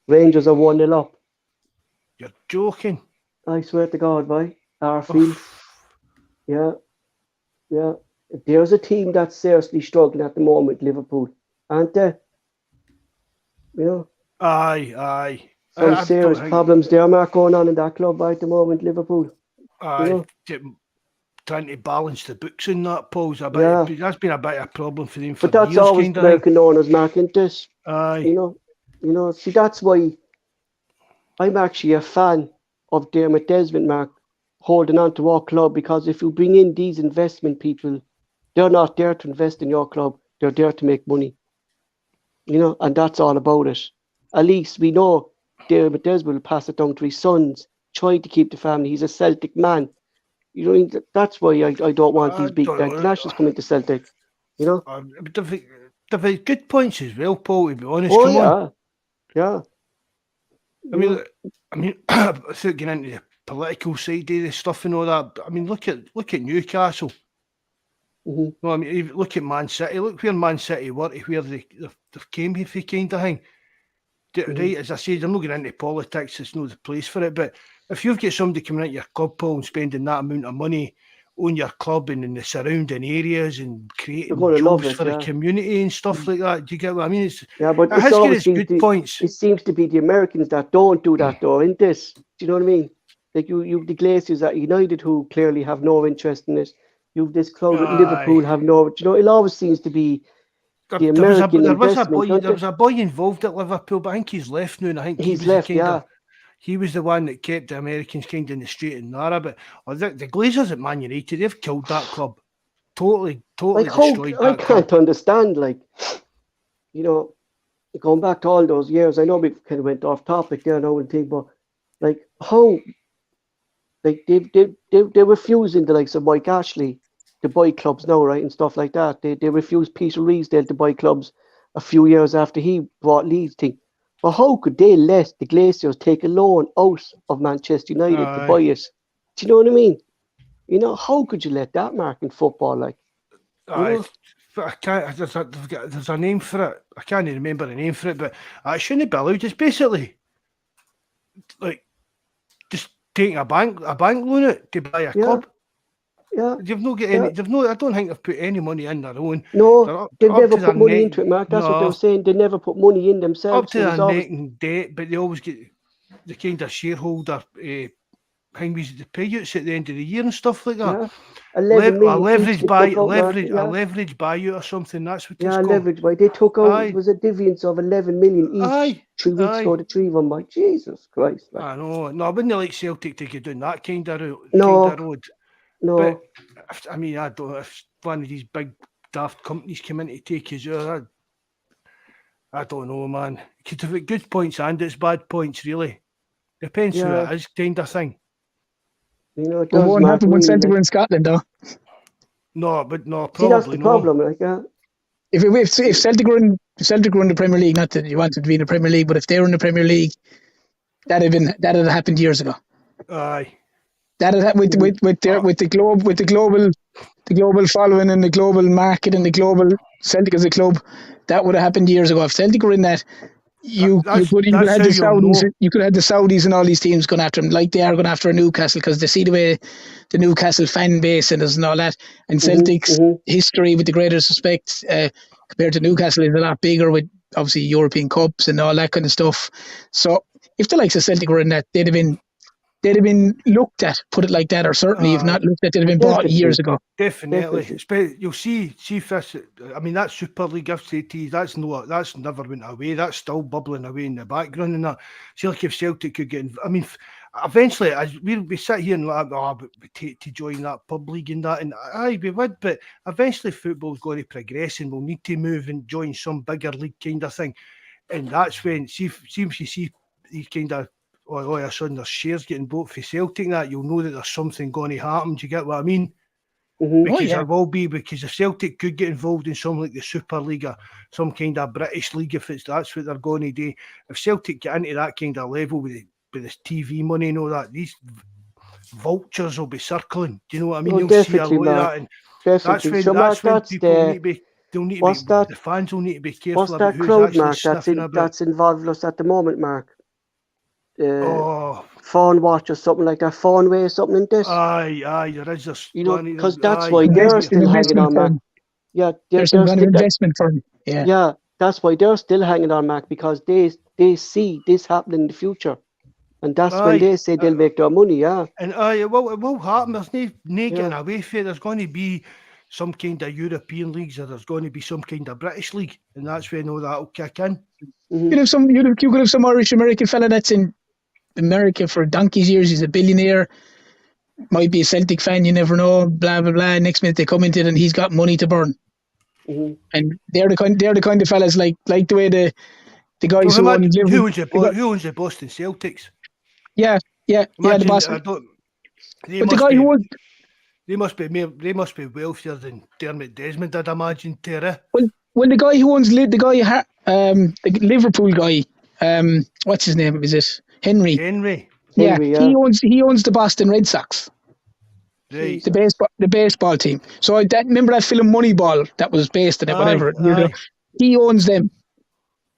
Rangers are 1-0 up. You're joking. I swear to God, boy. Arfield. Yeah. There's a team that's seriously struggling at the moment, Liverpool, aren't they? You know? Aye. Some serious problems there, Mark, going on in that club at the moment, Liverpool. Aye. You know? Trying to balance the books in that, Paul. That's been a bit of a problem for them for years. But that's always American owners, Mark, isn't it? Aye. You know. See, that's why I'm actually a fan of Dermot Desmond, Mark, holding on to our club, because if you bring in these investment people, they're not there to invest in your club. They're there to make money. You know, and that's all about it. At least we know Dermot Desmond will pass it down to his sons, trying to keep the family. He's a Celtic man. You know, that's why I don't want these big internationals coming to Celtic. You know? They've good points as well, Paul, to be honest. Yeah. I mean, without getting into the political side of the stuff and all that, I mean, look at Newcastle. Mm-hmm. No, I mean, look at Man City. Look where Man City were, where they came here for kind of thing. Right, as I said, I'm not getting into politics. It's not the place for it. But if you've got somebody coming into your club, Paul, and spending that amount of money own your club and in the surrounding areas and creating They're gonna love jobs it, for the yeah. community and stuff like that. Do you get what I mean? It's, Yeah, but it it's has got always its good points. it seems to be the Americans that don't do that, though, isn't this? Do you know what I mean? Like you the Glaciers at United, who clearly have no interest in it. You've this crowd at Liverpool have no. Do you know? It always seems to be the American investment. There was a boy involved at Liverpool, but I think he's left now, and I think he He's was left, the kind yeah. of, he was the one that kept the Americans kind of in the straight and narrow. But the Glazers at Man United, they've killed that club. Totally Like how destroyed I that can't club. understand, like, you know, going back to all those years. I know we kind of went off topic there now and think, but like how, like they refuse in the likes of Mike Ashley to buy clubs now, right, and stuff like that. They refused Peter Riesdale to buy clubs a few years after he bought Leeds thing. But how could they let the Glaciers take a loan out of Manchester United to buy it? Do you know what I mean? You know, how could you let that mark in football? Like, you know? But I can't. There's a name for it. I can't even remember the name for it, but it shouldn't be allowed. It's basically like just taking a bank loan out to buy a club. Yeah. They've not get any. They've no. I don't think they've put any money in their own. No, they've up never to put their money neck. into it, Mark. That's what they No. were saying. They never put money in themselves. Up to their neck in debt, but they always get the kind of shareholder things the payouts at the end of the year and stuff like that. Yeah. 11 million a leverage each they took out, a leverage buyout or something. That's what it's yeah, called. leverage buy. They took out, it was a dividends of 11 million each. 3 weeks ago, the three of them. Like, Jesus Christ. Like. I know. No, I wouldn't like Celtic to get down that kind of road. No. But I mean, I don't. If one of these big daft companies come in to take his over, I don't know, man. It could have good points and it's bad points, really. Depends who it is, kind of thing. You know, it does. It won't happen when Celtic were in Scotland, though. No, probably see, that's the problem. Like, if Celtic were in the Premier League, not that you wanted to be in the Premier League, but if they were in the Premier League, that had happened years ago. Aye. That had with the global following and the global market and the global Celtic as a club, that would have happened years ago. If Celtic were in that, you could have had the Saudis and all these teams going after him, like they are going after a Newcastle, because they see the way the Newcastle fan base and all that, and Celtic's history, with the greatest respect, compared to Newcastle, is a lot bigger, with obviously European Cups and all that kind of stuff. So if the likes of Celtic were in that, they'd have been looked at, put it like that, or certainly if not looked at, they'd have been bought years ago. Definitely. You'll see if this, I mean, that Super League, I've said to you, that's never went away. That's still bubbling away in the background and that. See, like if Celtic could get I mean, eventually, as we sit here and like, but we take to join that pub league and that, and aye, we would, but eventually football's going to progress and we'll need to move and join some bigger league kind of thing. And that's when, if you see these kind of, all of a sudden there's shares getting bought for Celtic and that, you'll know that there's something going to happen. Do you get what I mean? Because there will be, because if Celtic could get involved in something like the Super League or some kind of British league, if that's what they're going to do, if Celtic get into that kind of level with this TV money and all that, these vultures will be circling. Do you know what I mean? You'll see a lot of that, and that's when people need to be. The fans will need to be careful about who's crowd, actually Mark, sniffing about. that's involved with us at the moment, Mark. Fawn Watch or something like that, Fawn Way or something in this. Aye, there is this. You know, because that's why they're still hanging on, Mark. Yeah, there's some kind of investment firm. Yeah, that's why they're still hanging on, Mark, because they see this happening in the future, and that's when they say they'll make their money. Yeah, and it will happen. There's no getting away from it. There's going to be some kind of European leagues, or there's going to be some kind of British league, and that's when all that will kick in. You could have some Irish American fella that's in America for donkey's years. He's a billionaire, might be a Celtic fan, you never know, blah blah blah. Next minute they come into it and he's got money to burn. And they're the kind of fellas like the way the guys who owns the Boston Celtics. Yeah, the Boston. But the guy who owns, they must be wealthier than Dermot Desmond, I'd imagine, Terry. Well, the guy who owns the Liverpool guy, what's his name? Is it Henry? Yeah, he owns the Boston Red Sox. Right. The baseball team. So remember that film Moneyball that was based on it, whatever. He owns them.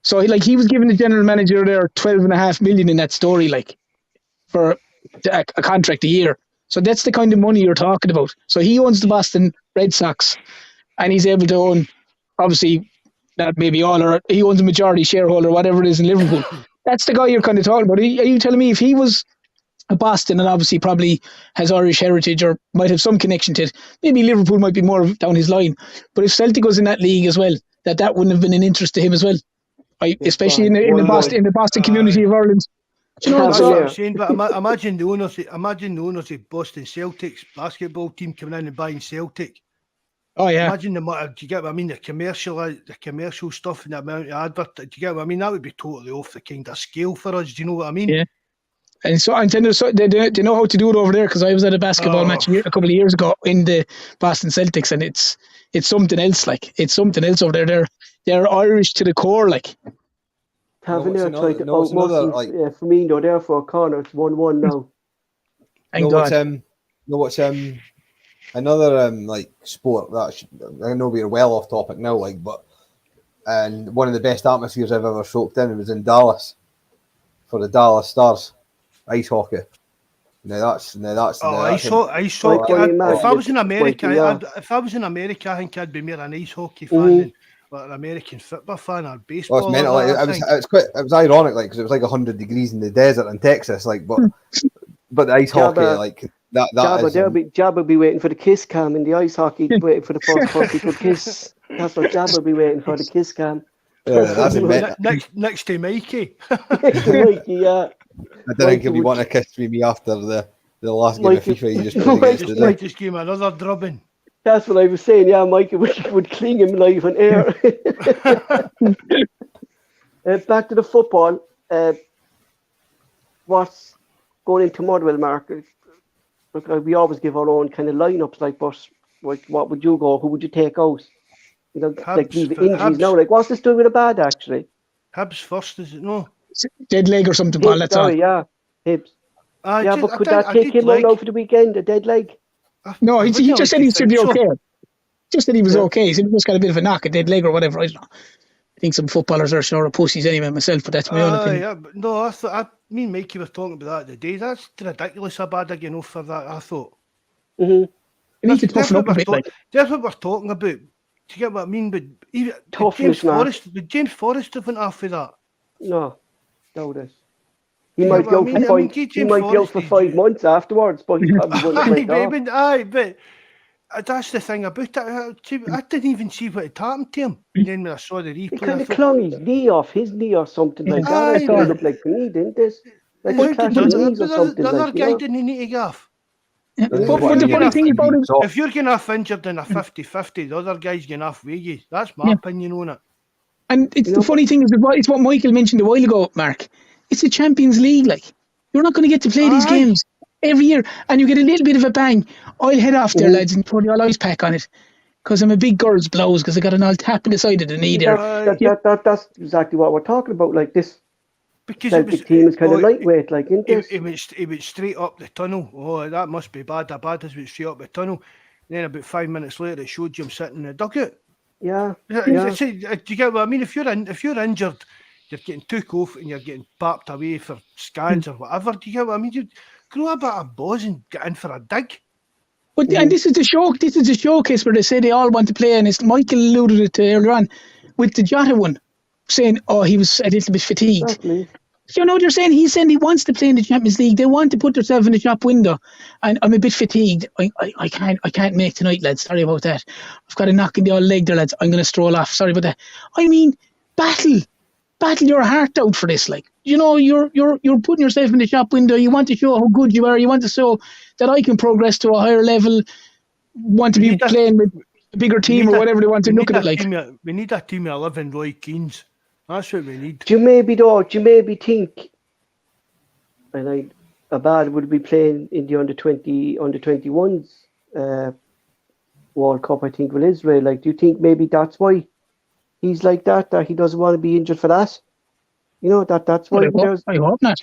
So he was giving the general manager there $12.5 million in that story, like, for a contract a year. So that's the kind of money you're talking about. So he owns the Boston Red Sox, and he's able to own, obviously, not maybe all, or he owns a majority shareholder, whatever it is in Liverpool. That's the guy you're kind of talking about. Are you telling me if he was a Boston and obviously probably has Irish heritage or might have some connection to it, maybe Liverpool might be more down his line. But if Celtic was in that league as well, that wouldn't have been an interest to him as well. Especially in the Boston community of Ireland. Do you know, that's what I'm saying, but imagine the owners of Boston Celtic's basketball team coming in and buying Celtic. Oh yeah. Imagine do you get what I mean? The commercial stuff and the amount of advert. Do you get what I mean? That would be totally off the kind of scale for us. Do you know what I mean? Yeah. And so they know how to do it over there, because I was at a basketball match a couple of years ago in the Boston Celtics, and it's something else. Like, it's something else over there. They're Irish to the core. Like, Tavernier tried to outmuscle Firmino there for a corner. It's 1-1 now. Thank God. What's another like sport that I know we're well off topic now, like, but and one of the best atmospheres I've ever soaked in was in Dallas for the Dallas Stars ice hockey. Now that's ice hockey. If I was in America, I think I'd be more an ice hockey fan than an American football fan or baseball. It's mental. It was ironic, like, because it was like 100 degrees in the desert in Texas, like, but the ice hockey, like that. Jabba will be waiting for the kiss cam in the ice hockey, waiting for the first person to kiss. That's what Jabba will be waiting for, the kiss cam. Yeah, that's next to Mikey. Mikey, yeah. I don't think he'll be wanting to kiss me after the last game of FIFA you just played against today. Just give him another drubbing. That's what I was saying. Yeah, Mikey would cling him live on air. Back to the football. What's going into Motherwell, Mark? Look, we always give our own kind of lineups, like, but what would you go? Who would you take out? You know, like these injuries now. Like, what's this doing with a bad, actually? Hibs first, is it? No. Dead leg or something, Paul. That's all. Yeah, Hibs. But could that take him out now for the weekend? A dead leg? No, he just said he should be okay. Just that he was okay. He said he just got a bit of a knock, a dead leg or whatever. I don't know. I think some footballers are sure of pussies anyway myself, but that's my own opinion. Yeah, but no, me and Mikey were talking about that today. That's ridiculous how bad again off for that, I thought. You need to toughen up a bit. That's what we're talking about. Do you get what I mean? But even James Forrest went off of that. No, doubt it. He might be out for 5 months afterwards, but he probably wouldn't have but that's the thing about it. I didn't even see what had happened to him. And then when I saw the replay, he kind of clung his knee or something like that. I thought it looked like the knee, didn't it? Like the other guy didn't need to go off. Yeah. But the funny thing about it, if you're getting off injured in a 50-50, the other guy's getting off wages. That's my opinion on it. And the funny thing is, it's what Michael mentioned a while ago, Mark. It's the Champions League. Like, you're not going to get to play these games every year, and you get a little bit of a bang. I'll head off there, lads, and throw the all ice pack on it, because I'm a big girl's blouse, because I got an all tap in the side of the knee there. That's exactly what we're talking about. Like, this because Celtic team is kind of lightweight, like, isn't it? It went straight up the tunnel. Oh, that must be bad. That bad as went straight up the tunnel. And then about 5 minutes later, it showed you him sitting in the dugout. Yeah. Do you get what I mean? If you're injured, you're getting took off and you're getting papped away for scans or whatever. Do you get what I mean? You grow a bit of balls and get in for a dig. But and this is the show. This is a showcase where they say they all want to play, and it's Michael alluded it to earlier on with the Jota one, saying, "Oh, he was a little bit fatigued." Exactly. You know what they're saying? He's saying he wants to play in the Champions League. They want to put themselves in the shop window, and I'm a bit fatigued. I can't make tonight, lads. Sorry about that. I've got a knock in the old leg there, lads. I'm going to stroll off. Sorry about that. I mean, battle your heart out for this. Like, you know, you're putting yourself in the shop window. You want to show how good you are. You want to show that I can progress to a higher level. Want to be playing with a bigger team or whatever they want to look at it like. We need a team of 11 Roy Keanes. That's what we need. Do you maybe think, and Abad would be playing in the under 21s World Cup, I think, with Israel. Like, do you think maybe that's why he's like that he doesn't want to be injured for that? You know, that's why. I hope not.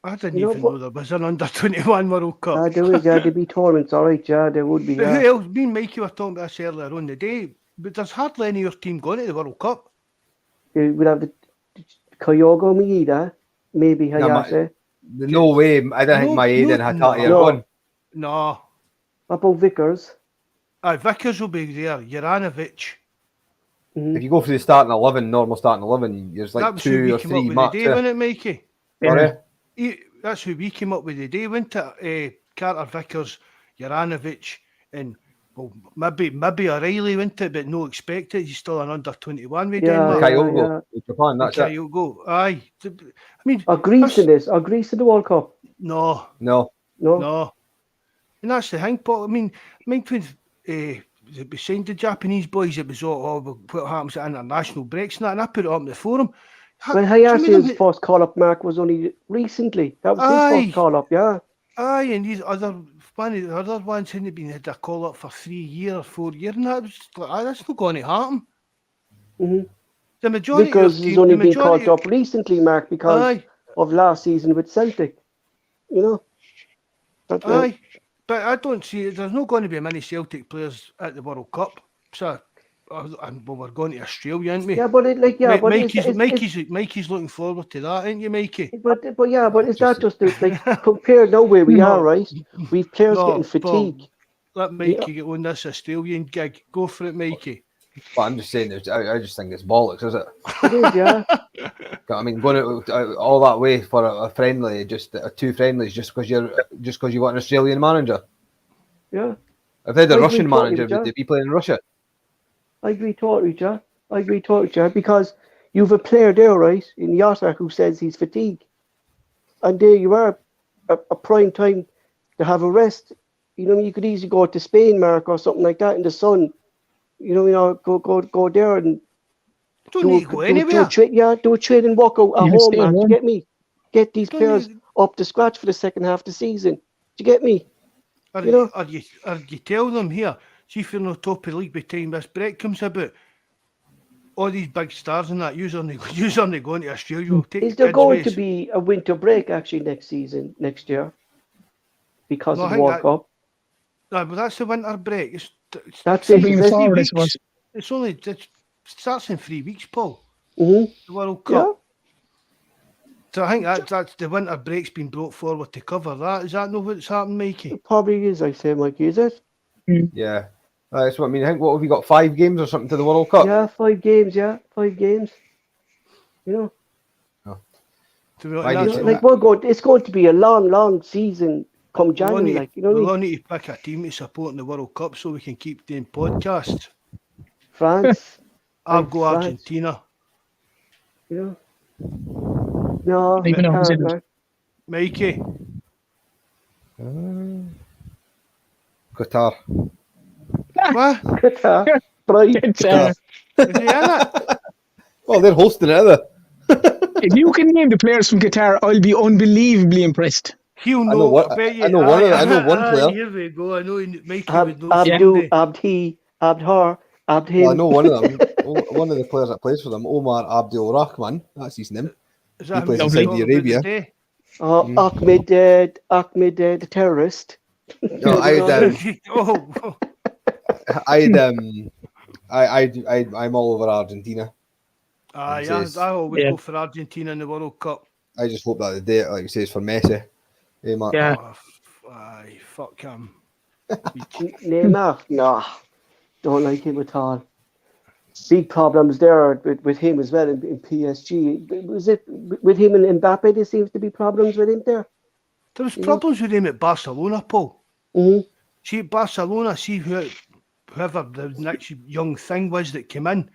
I didn't even know there was an under 21 World Cup. There'd be tournaments, all right, there would be. Who else? Me and Mikey were talking about this earlier on the day, but there's hardly any of your team going to the World Cup. We'd have the Kyogo Maeda, maybe Hayase. No way. I don't think Maeda and Hatate are going. No. What about Vickers? Vickers will be there. Juranovic. If you go for the starting 11, normal starting 11, there's That like was who 2 we or came up 3 with marks the day, there. wasn't it, Mikey? Sorry? That's who we came up with the day, wasn't it? Carter Vickers, Juranovic, and well, maybe O'Reilly, wasn't it? But no expected. He's still an under 21 with Denmark. Kyogo with Japan, that's it. Kyogo, aye. I mean, Greece in this? Or Greece in the World Cup? No. And that's the thing, Paul. I mean when we signed the Japanese boys, it was all what happens at international breaks and that, and I put it up in the forum. Well, Hayashi's first call-up, Mark, was only recently. That was his first call-up, yeah. Aye, and these other ones hadn't been had a call-up for 3 years, 4 years, and that was like, that's not going to happen. Mm-hmm. The majority because of he's only been called up recently, Mark, because of last season with Celtic. You know? Aye. But I don't see there's not going to be many Celtic players at the World Cup. So we're going to Australia, aren't we? Yeah, but Mikey's looking forward to that, ain't you, Mikey? But is that just like compared now where we are, right? We've players getting fatigue. Let Mikey get on this Australian gig. Go for it, Mikey. But I'm just saying, I just think it's bollocks, is it? It is, yeah. I mean, going all that way for a friendly, just 2 friendlies, just because you want an Australian manager. Yeah. If they had a Russian manager, would they be playing in Russia? I agree totally, Jack. Because you've a player there, right, in Yata who says he's fatigued, and there you are, a prime time to have a rest. You know, you could easily go to Spain, Mark, or something like that in the sun. You know, go there and don't need to go anywhere. Do a training walk out at home, man. Do you get me? Get these players up to scratch for the second half of the season. Do you get me? Or you tell them here, see if you're on top of the league by the time this break comes about, all these big stars and that, you're only going to Australia. Is there going to be a winter break actually next year? Because of the World Cup? No, but that's the winter break. That's it. It starts in 3 weeks, Paul. Mm-hmm. The World Cup. Yeah. So I think that's the winter break's been brought forward to cover that. Is that not what's happened, Mikey? It probably is, I say, Mikey, is it? Yeah. That's what I mean. I think, what have we got, 5 games or something to the World Cup? Yeah, 5 games, 5 games. You know? Oh. It's going to be a long season come January. We'll need to pick a team to support in the World Cup so we can keep doing podcasts. France. I'll go Argentina. Yeah. No, Mikey. Qatar. What? Qatar. Qatar. Is he in it? Well, they're hosting it, If you can name the players from Qatar, I'll be unbelievably impressed. He'll know. I know one player. Here we go. I know Mikey would know. Abdi, Abdhar, Abdhim. Well, I know one of them. One of the players that plays for them, Omar Abdul Rahman. That's his name. Is that he plays in Saudi Arabia. Ahmed, the terrorist. No, I'm all over Argentina. I always go for Argentina in the World Cup. I just hope that the day, like you say, is for Messi. Hey, Mark. Yeah. Fuck him. Neymar, no, don't like him at all. Big problems there with him as well in PSG. Was it with him and Mbappe? There seems to be problems with him there. There was problems with him at Barcelona, Paul. Mm-hmm. See, at Barcelona, whoever the next young thing was that came in,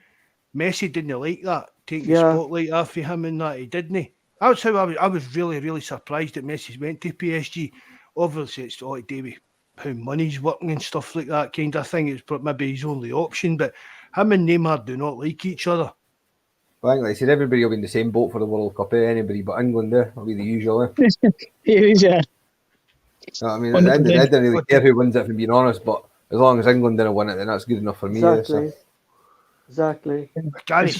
Messi didn't like that, taking the spotlight off of him and that, he didn't. That's how I was really, really surprised that Messi went to PSG. Obviously, it's all to do with how money's working and stuff like that kind of thing. It's maybe his only option, but him and Neymar do not like each other. Well, I think, like I said, everybody will be in the same boat for the World Cup. Anybody but England there will be the usual. It is, yeah. I mean, at the end of the day, I don't really care who wins it, if I'm being honest, but as long as England didn't win it, then that's good enough for me. Exactly. I can't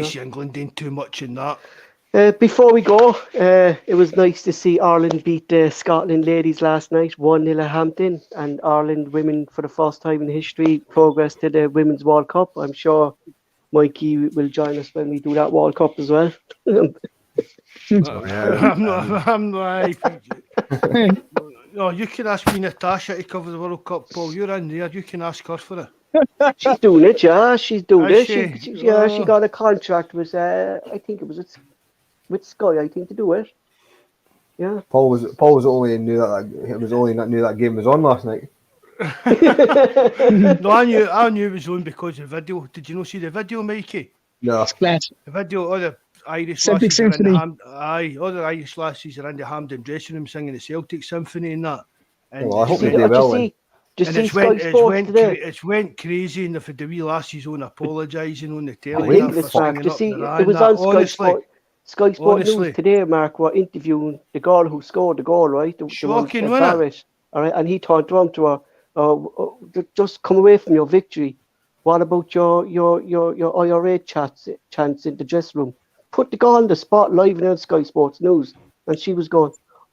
see England doing too much in that. Before we go, it was nice to see Ireland beat the Scotland ladies last night, 1-0 at Hampton, and Ireland women, for the first time in history, progressed to the Women's World Cup. I'm sure Mikey will join us when we do that World Cup as well. I'm not. No, you can ask me Natasha to cover the World Cup, Paul. You're in there. You can ask her for it. She's doing it, yeah. She's doing Is it. she? She got a contract with, I think it was with Sky, I think, to do it. Yeah. Paul was only knew that game was on last night. No, I knew it was on because of the video. Did you not see the video, Mikey? No. Glad. The video, all the Irish Celtic lasses are in Symphony. all the Irish lasses are in the Hampden dressing room singing the Celtic Symphony and that. And Well, I hope Did they you will. see it's Sky went, Sports today? it's went crazy, and if the wee lassies on apologising on the telly, Wait, and that Ridiculous, for Mark. singing You up see, the it was Ryan, on that, Sky honestly, Sport. Sky Sport honestly. News today, Mark, were interviewing the girl who scored the goal, right? Shocking, the wasn't it? Barrett, all right, and he turned around to her, just come away from your victory. What about your IRA chants in the dressing room? Put the goal on the spot live on Sky Sports News, and she was going,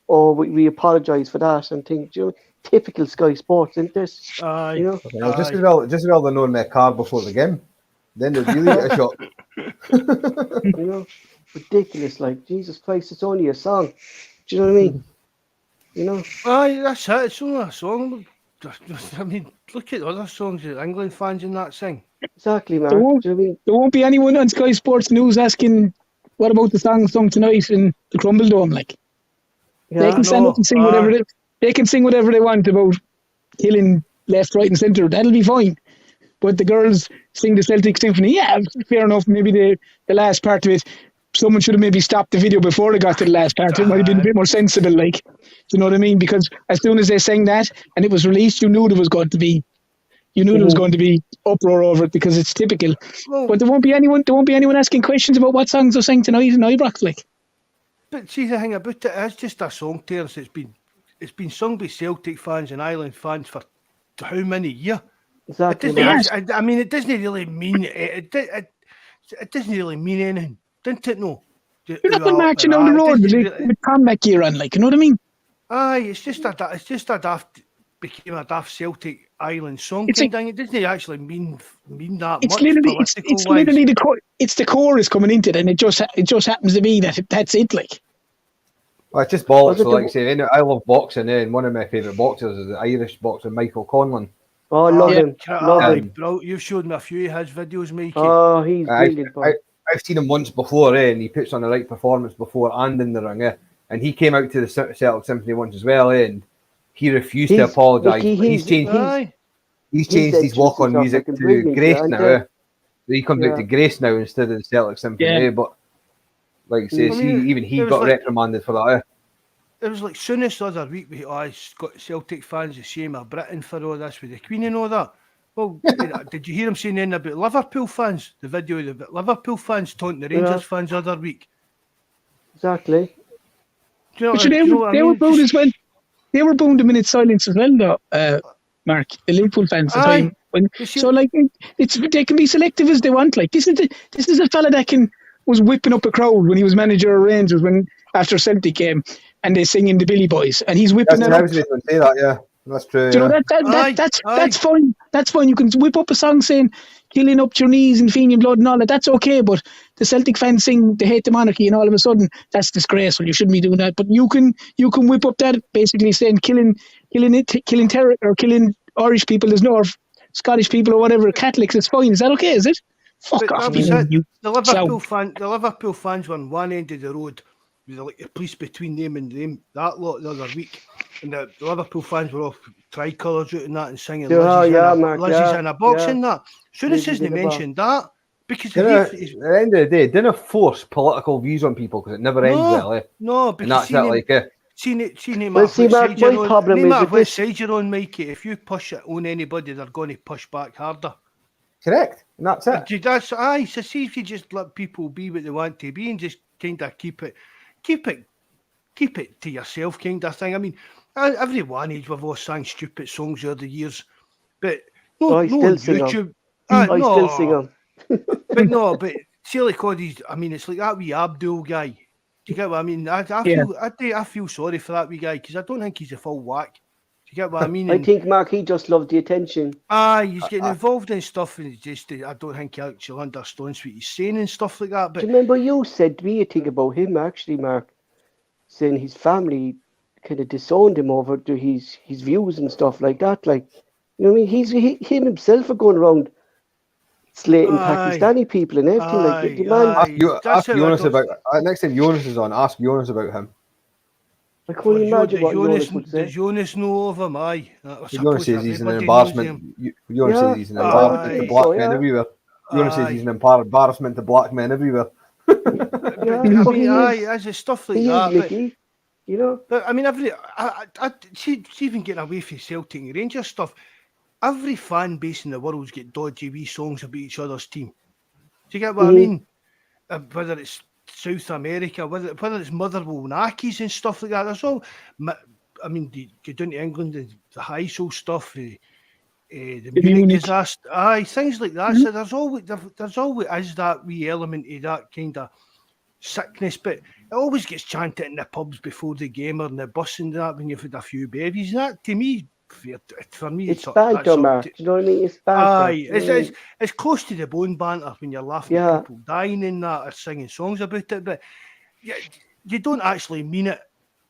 "Oh, we apologise for that," and think, you know, typical Sky Sports, isn't this? Aye. You know, Well, just as well they're knowing their car before the game. Then they'd really get a shot. you know, ridiculous. Like, Jesus Christ, it's only a song. Do you know what I mean? You know. Aye, that's it. It's only a song. I mean, look at other songs that England fans in that sing. Exactly, Mark. There Do won't, you know what I mean? there won't be anyone on Sky Sports News asking what about the song sung tonight in the Crumble Dome. Like, they can stand up and sing whatever they can sing whatever they want about killing left, right, and centre. That'll be fine. But the girls sing the Celtic Symphony. Yeah, fair enough. Maybe the last part of it, someone should have maybe stopped the video before they got to the last part. It might have been a bit more sensible, like, do you know what I mean? Because as soon as they sang that and it was released, you knew there was going to be uproar over it because it's typical. Well, But there won't be anyone asking questions about what songs they're singing tonight in Ibrox, like. but see, the thing about it, it's just a song, Terence. It's been sung by Celtic fans and Ireland fans for how many years? Exactly. It doesn't, I mean, it doesn't really mean it doesn't really mean anything, doesn't it? No. You're not going marching down the road with combat gear on, like, you know what I mean? Aye, it's just a daft became a daft Celtic Island song It's kind of thing. It doesn't actually mean that It's much. literally it's literally the chorus coming into it, and it just happens to be that's it, like. Well, it's just bollocks. So, like I say, I love boxing, and one of my favourite boxers is the Irish boxer Michael Conlan. Oh, I love him. Love him. Bro, you've showed me a few of his videos, Mikey. Oh, he's brilliant. I've seen him once before, and he puts on the right performance before and in the ring, and he came out to the Celtic Symphony once as well, and he refused to apologise. He's changed his walk-on music to Grace now. He comes out to Grace now instead of the Celtic Symphony. But like I say, he got reprimanded for that. It was like soonest the other week we got Celtic fans the same of Britain for all this with the Queen and all that. Well, did you hear him saying anything about Liverpool fans? The video of the Liverpool fans taunting the Rangers fans the other week. Exactly. Do you know they were booed as well. They were booed a minute silence as well, though, Mark. The Liverpool fans at the time. So, like, they can be selective as they want. Like, this is a fella that was whipping up a crowd when he was manager of Rangers after Celtic came, and they sing in the Billy Boys, and he's whipping them up. I was going to say that, yeah. That's true. Do you know that's fine. That's fine. You can whip up a song saying "killing up your knees and feeding blood" and all that. That's okay. But the Celtic fans sing "They hate the monarchy," and all of a sudden that's disgraceful. You shouldn't be doing that. But you can whip up that basically saying killing terror or killing Irish people or Scottish people or whatever, Catholics. It's fine. Is that okay? Is it? Fuck off. The Liverpool fans were on one end of the road with the police between them and them. That lot the other week. And the Liverpool fans were off tricolours out and that and singing Lizzie's in a box and that. Soon as he mentioned that, because at the end of the day, didn't force political views on people because it never ends well. No, because my problem is which side you're on, Mikey. If you push it on anybody, they're going to push back harder. Correct, and that's it. So see if you just let people be what they want to be and just kind of keep it to yourself, kind of thing. I mean, every one age we've all sang stupid songs over the years, but I still sing them. But see, like all these, I mean, it's like that wee Abdul guy. Do you get what I mean? I feel sorry for that wee guy because I don't think he's a full whack. you get what I mean? I think, Mark, he just loved the attention. He's getting involved in stuff, and I don't think he actually understands what he's saying and stuff like that. Do But you remember you said to me a thing about him, actually, Mark, saying his family kind of disowned him over to his views and stuff like that. Like, you know what I mean? Him himself are going around slating Pakistani people and everything. Like, the man, Ask Jonas about next time Jonas is on. Ask Jonas about him. I can't imagine what Jonas would say. Does Jonas know of him? Aye. Jonas says he's an embarrassment. Jonas says he's an embarrassment to black men everywhere. Jonas says he's an embarrassment to black men everywhere. I mean, as a stuff like that. Mickey, you know. But I mean, see even getting away from Celtic and Rangers stuff. Every fan base in the world's got dodgy wee songs about each other's team. Do you get what I mean? Whether it's South America, whether it's Motherwell Nakis and stuff like that. There's all. I mean, you go down to England, the Heysel stuff, the Munich disaster, things like that. So there's always that wee element of that kind of sickness, but it always gets chanted in the pubs before the game or in the bus and that when you've had a few bevies. And that, to me, for me, it's banter, Mark. You know what I mean? It's banter. It's close to the bone banter when you're laughing at people dying and that or singing songs about it, but you don't actually mean it,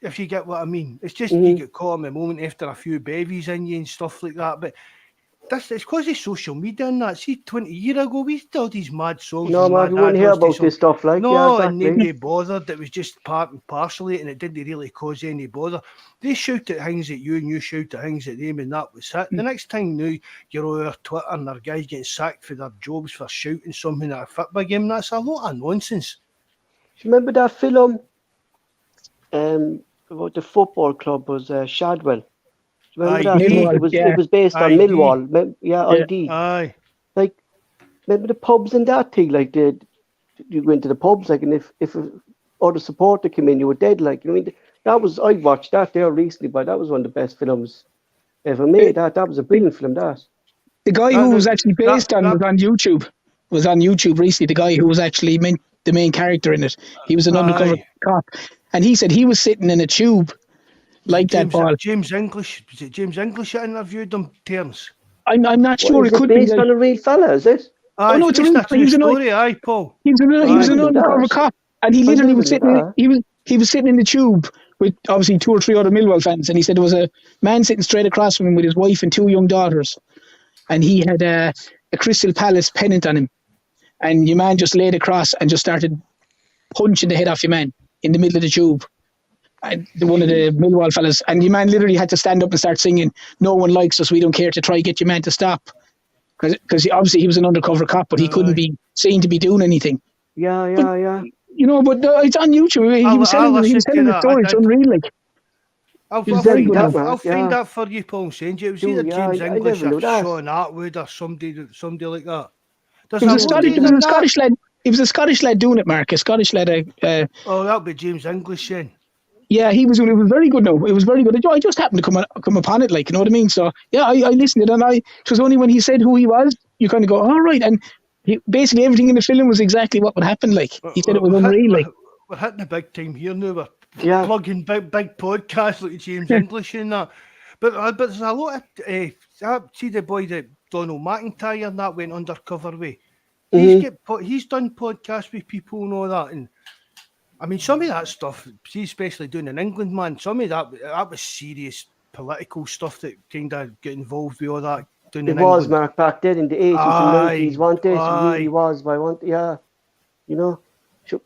if you get what I mean. It's just you get caught in the moment after a few bevies in you and stuff like that, but it's because of social media and that. See, 20 years ago, we did all these mad songs. No, man, you wouldn't hear about this stuff like and nobody bothered. It was just part and parcel and it didn't really cause any bother. They shout at things at you and you shout at things at them and that was it. The next thing you know, you're over Twitter and there are guys getting sacked for their jobs for shouting something at a football game. That's a lot of nonsense. Do you remember that film about the football club was Shadwell? Remember that? It was based on Millwall. Indeed. Aye. Like, remember the pubs and that thing? Like, you went to the pubs, like, and if other supporter came in, you were dead. Like, you know, I watched that there recently, but that was one of the best films ever made. That was a brilliant film. That the guy who was actually based on was on YouTube. Was on YouTube recently. The guy who was actually the main character in it. He was an undercover cop, and he said he was sitting in a tube. Like James, that ball. James English. Was it James English that interviewed them, Terence? I'm not sure. It could be based on a real fella, is it? Oh no, it's a true story. Aye, Paul. He was an undercover cop, and he literally was sitting. He was sitting in the tube with obviously 2 or 3 other Millwall fans, and he said there was a man sitting straight across from him with his wife and 2 young daughters, and he had a Crystal Palace pennant on him, and your man just laid across and just started punching the head off your man in the middle of the tube. One of the Millwall fellas, and your man literally had to stand up and start singing, "No one likes us, we don't care," to try get your man to stop, because obviously he was an undercover cop, but he couldn't be seen to be doing anything. Yeah. You know, but it's on YouTube. He was telling the story. It's unreal. Like, I'll find that for you, Paul. Send you. It was either James English or Sean Atwood or somebody like that. It was a Scottish lad. It was a Scottish lad doing it, Mark. A Scottish lad. That'll be James English then. Yeah, it was very good. No, it was very good. I just happened to come upon it, like, you know what I mean. So yeah, I listened to it, and it was only when he said who he was, you kind of go, all right. And basically everything in the film was exactly what would happen. Like, he said it was unreal. Like, we're hitting the big time here now. We're plugging big podcasts like James English and that. But there's a lot of see the boy that Donald McIntyre and that went undercover with. He's done podcasts with people and all that, and I mean, some of that stuff, see, especially doing in England, man, some of that was serious political stuff that kind of get involved with all that. It was, Mark, back then in the 80s and 90s, wasn't it? It really was. You know,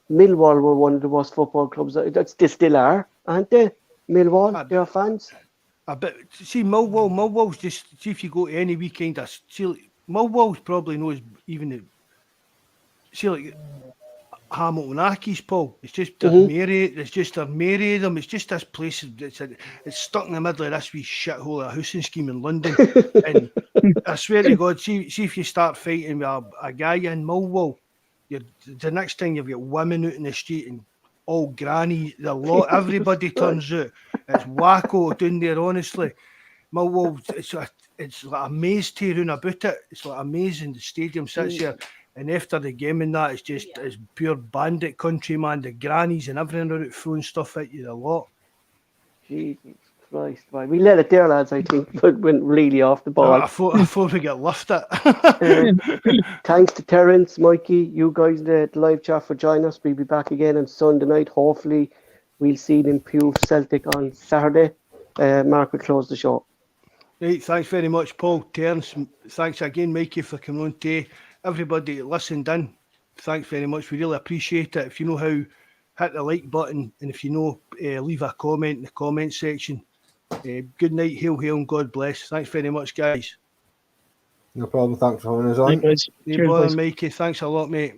Millwall were one of the worst football clubs. They still are, aren't they? Millwall, they're fans. But see, Millwall's just, see if you go to any weekend, Millwall's probably knows even, like, Hamilton Accies, Paul. It's just there's many of them. It's just this place. It's stuck in the middle of this wee shithole of a housing scheme in London. And I swear to God, see if you start fighting with a guy in Millwall, the next thing you've got women out in the street and all granny. Everybody turns out. It's wacko down there. Honestly, Millwall. It's like a maze tearing about it. It's like amazing. The stadium sits here. And after the game and that, it's pure bandit country, man. The grannies and everything are out throwing stuff at you a lot. Jeez. Christ, right. We let it there, lads, I think, but went really off the ball. I thought we got lifted. Thanks to Terence, Mikey, you guys in the live chat for joining us. We'll be back again on Sunday night. Hopefully, we'll see them improve Celtic on Saturday. Mark will close the show. Right, thanks very much, Paul, Terence. Thanks again, Mikey, for coming on today. Everybody that listened in, thanks very much. We really appreciate it. If you know how, hit the like button, and if you know, leave a comment in the comment section. Good night, hail, and God bless. Thanks very much, guys. No problem. Thanks for having us on. Right, guys. No Cheers, bother, boys. Mikey. Thanks a lot, mate.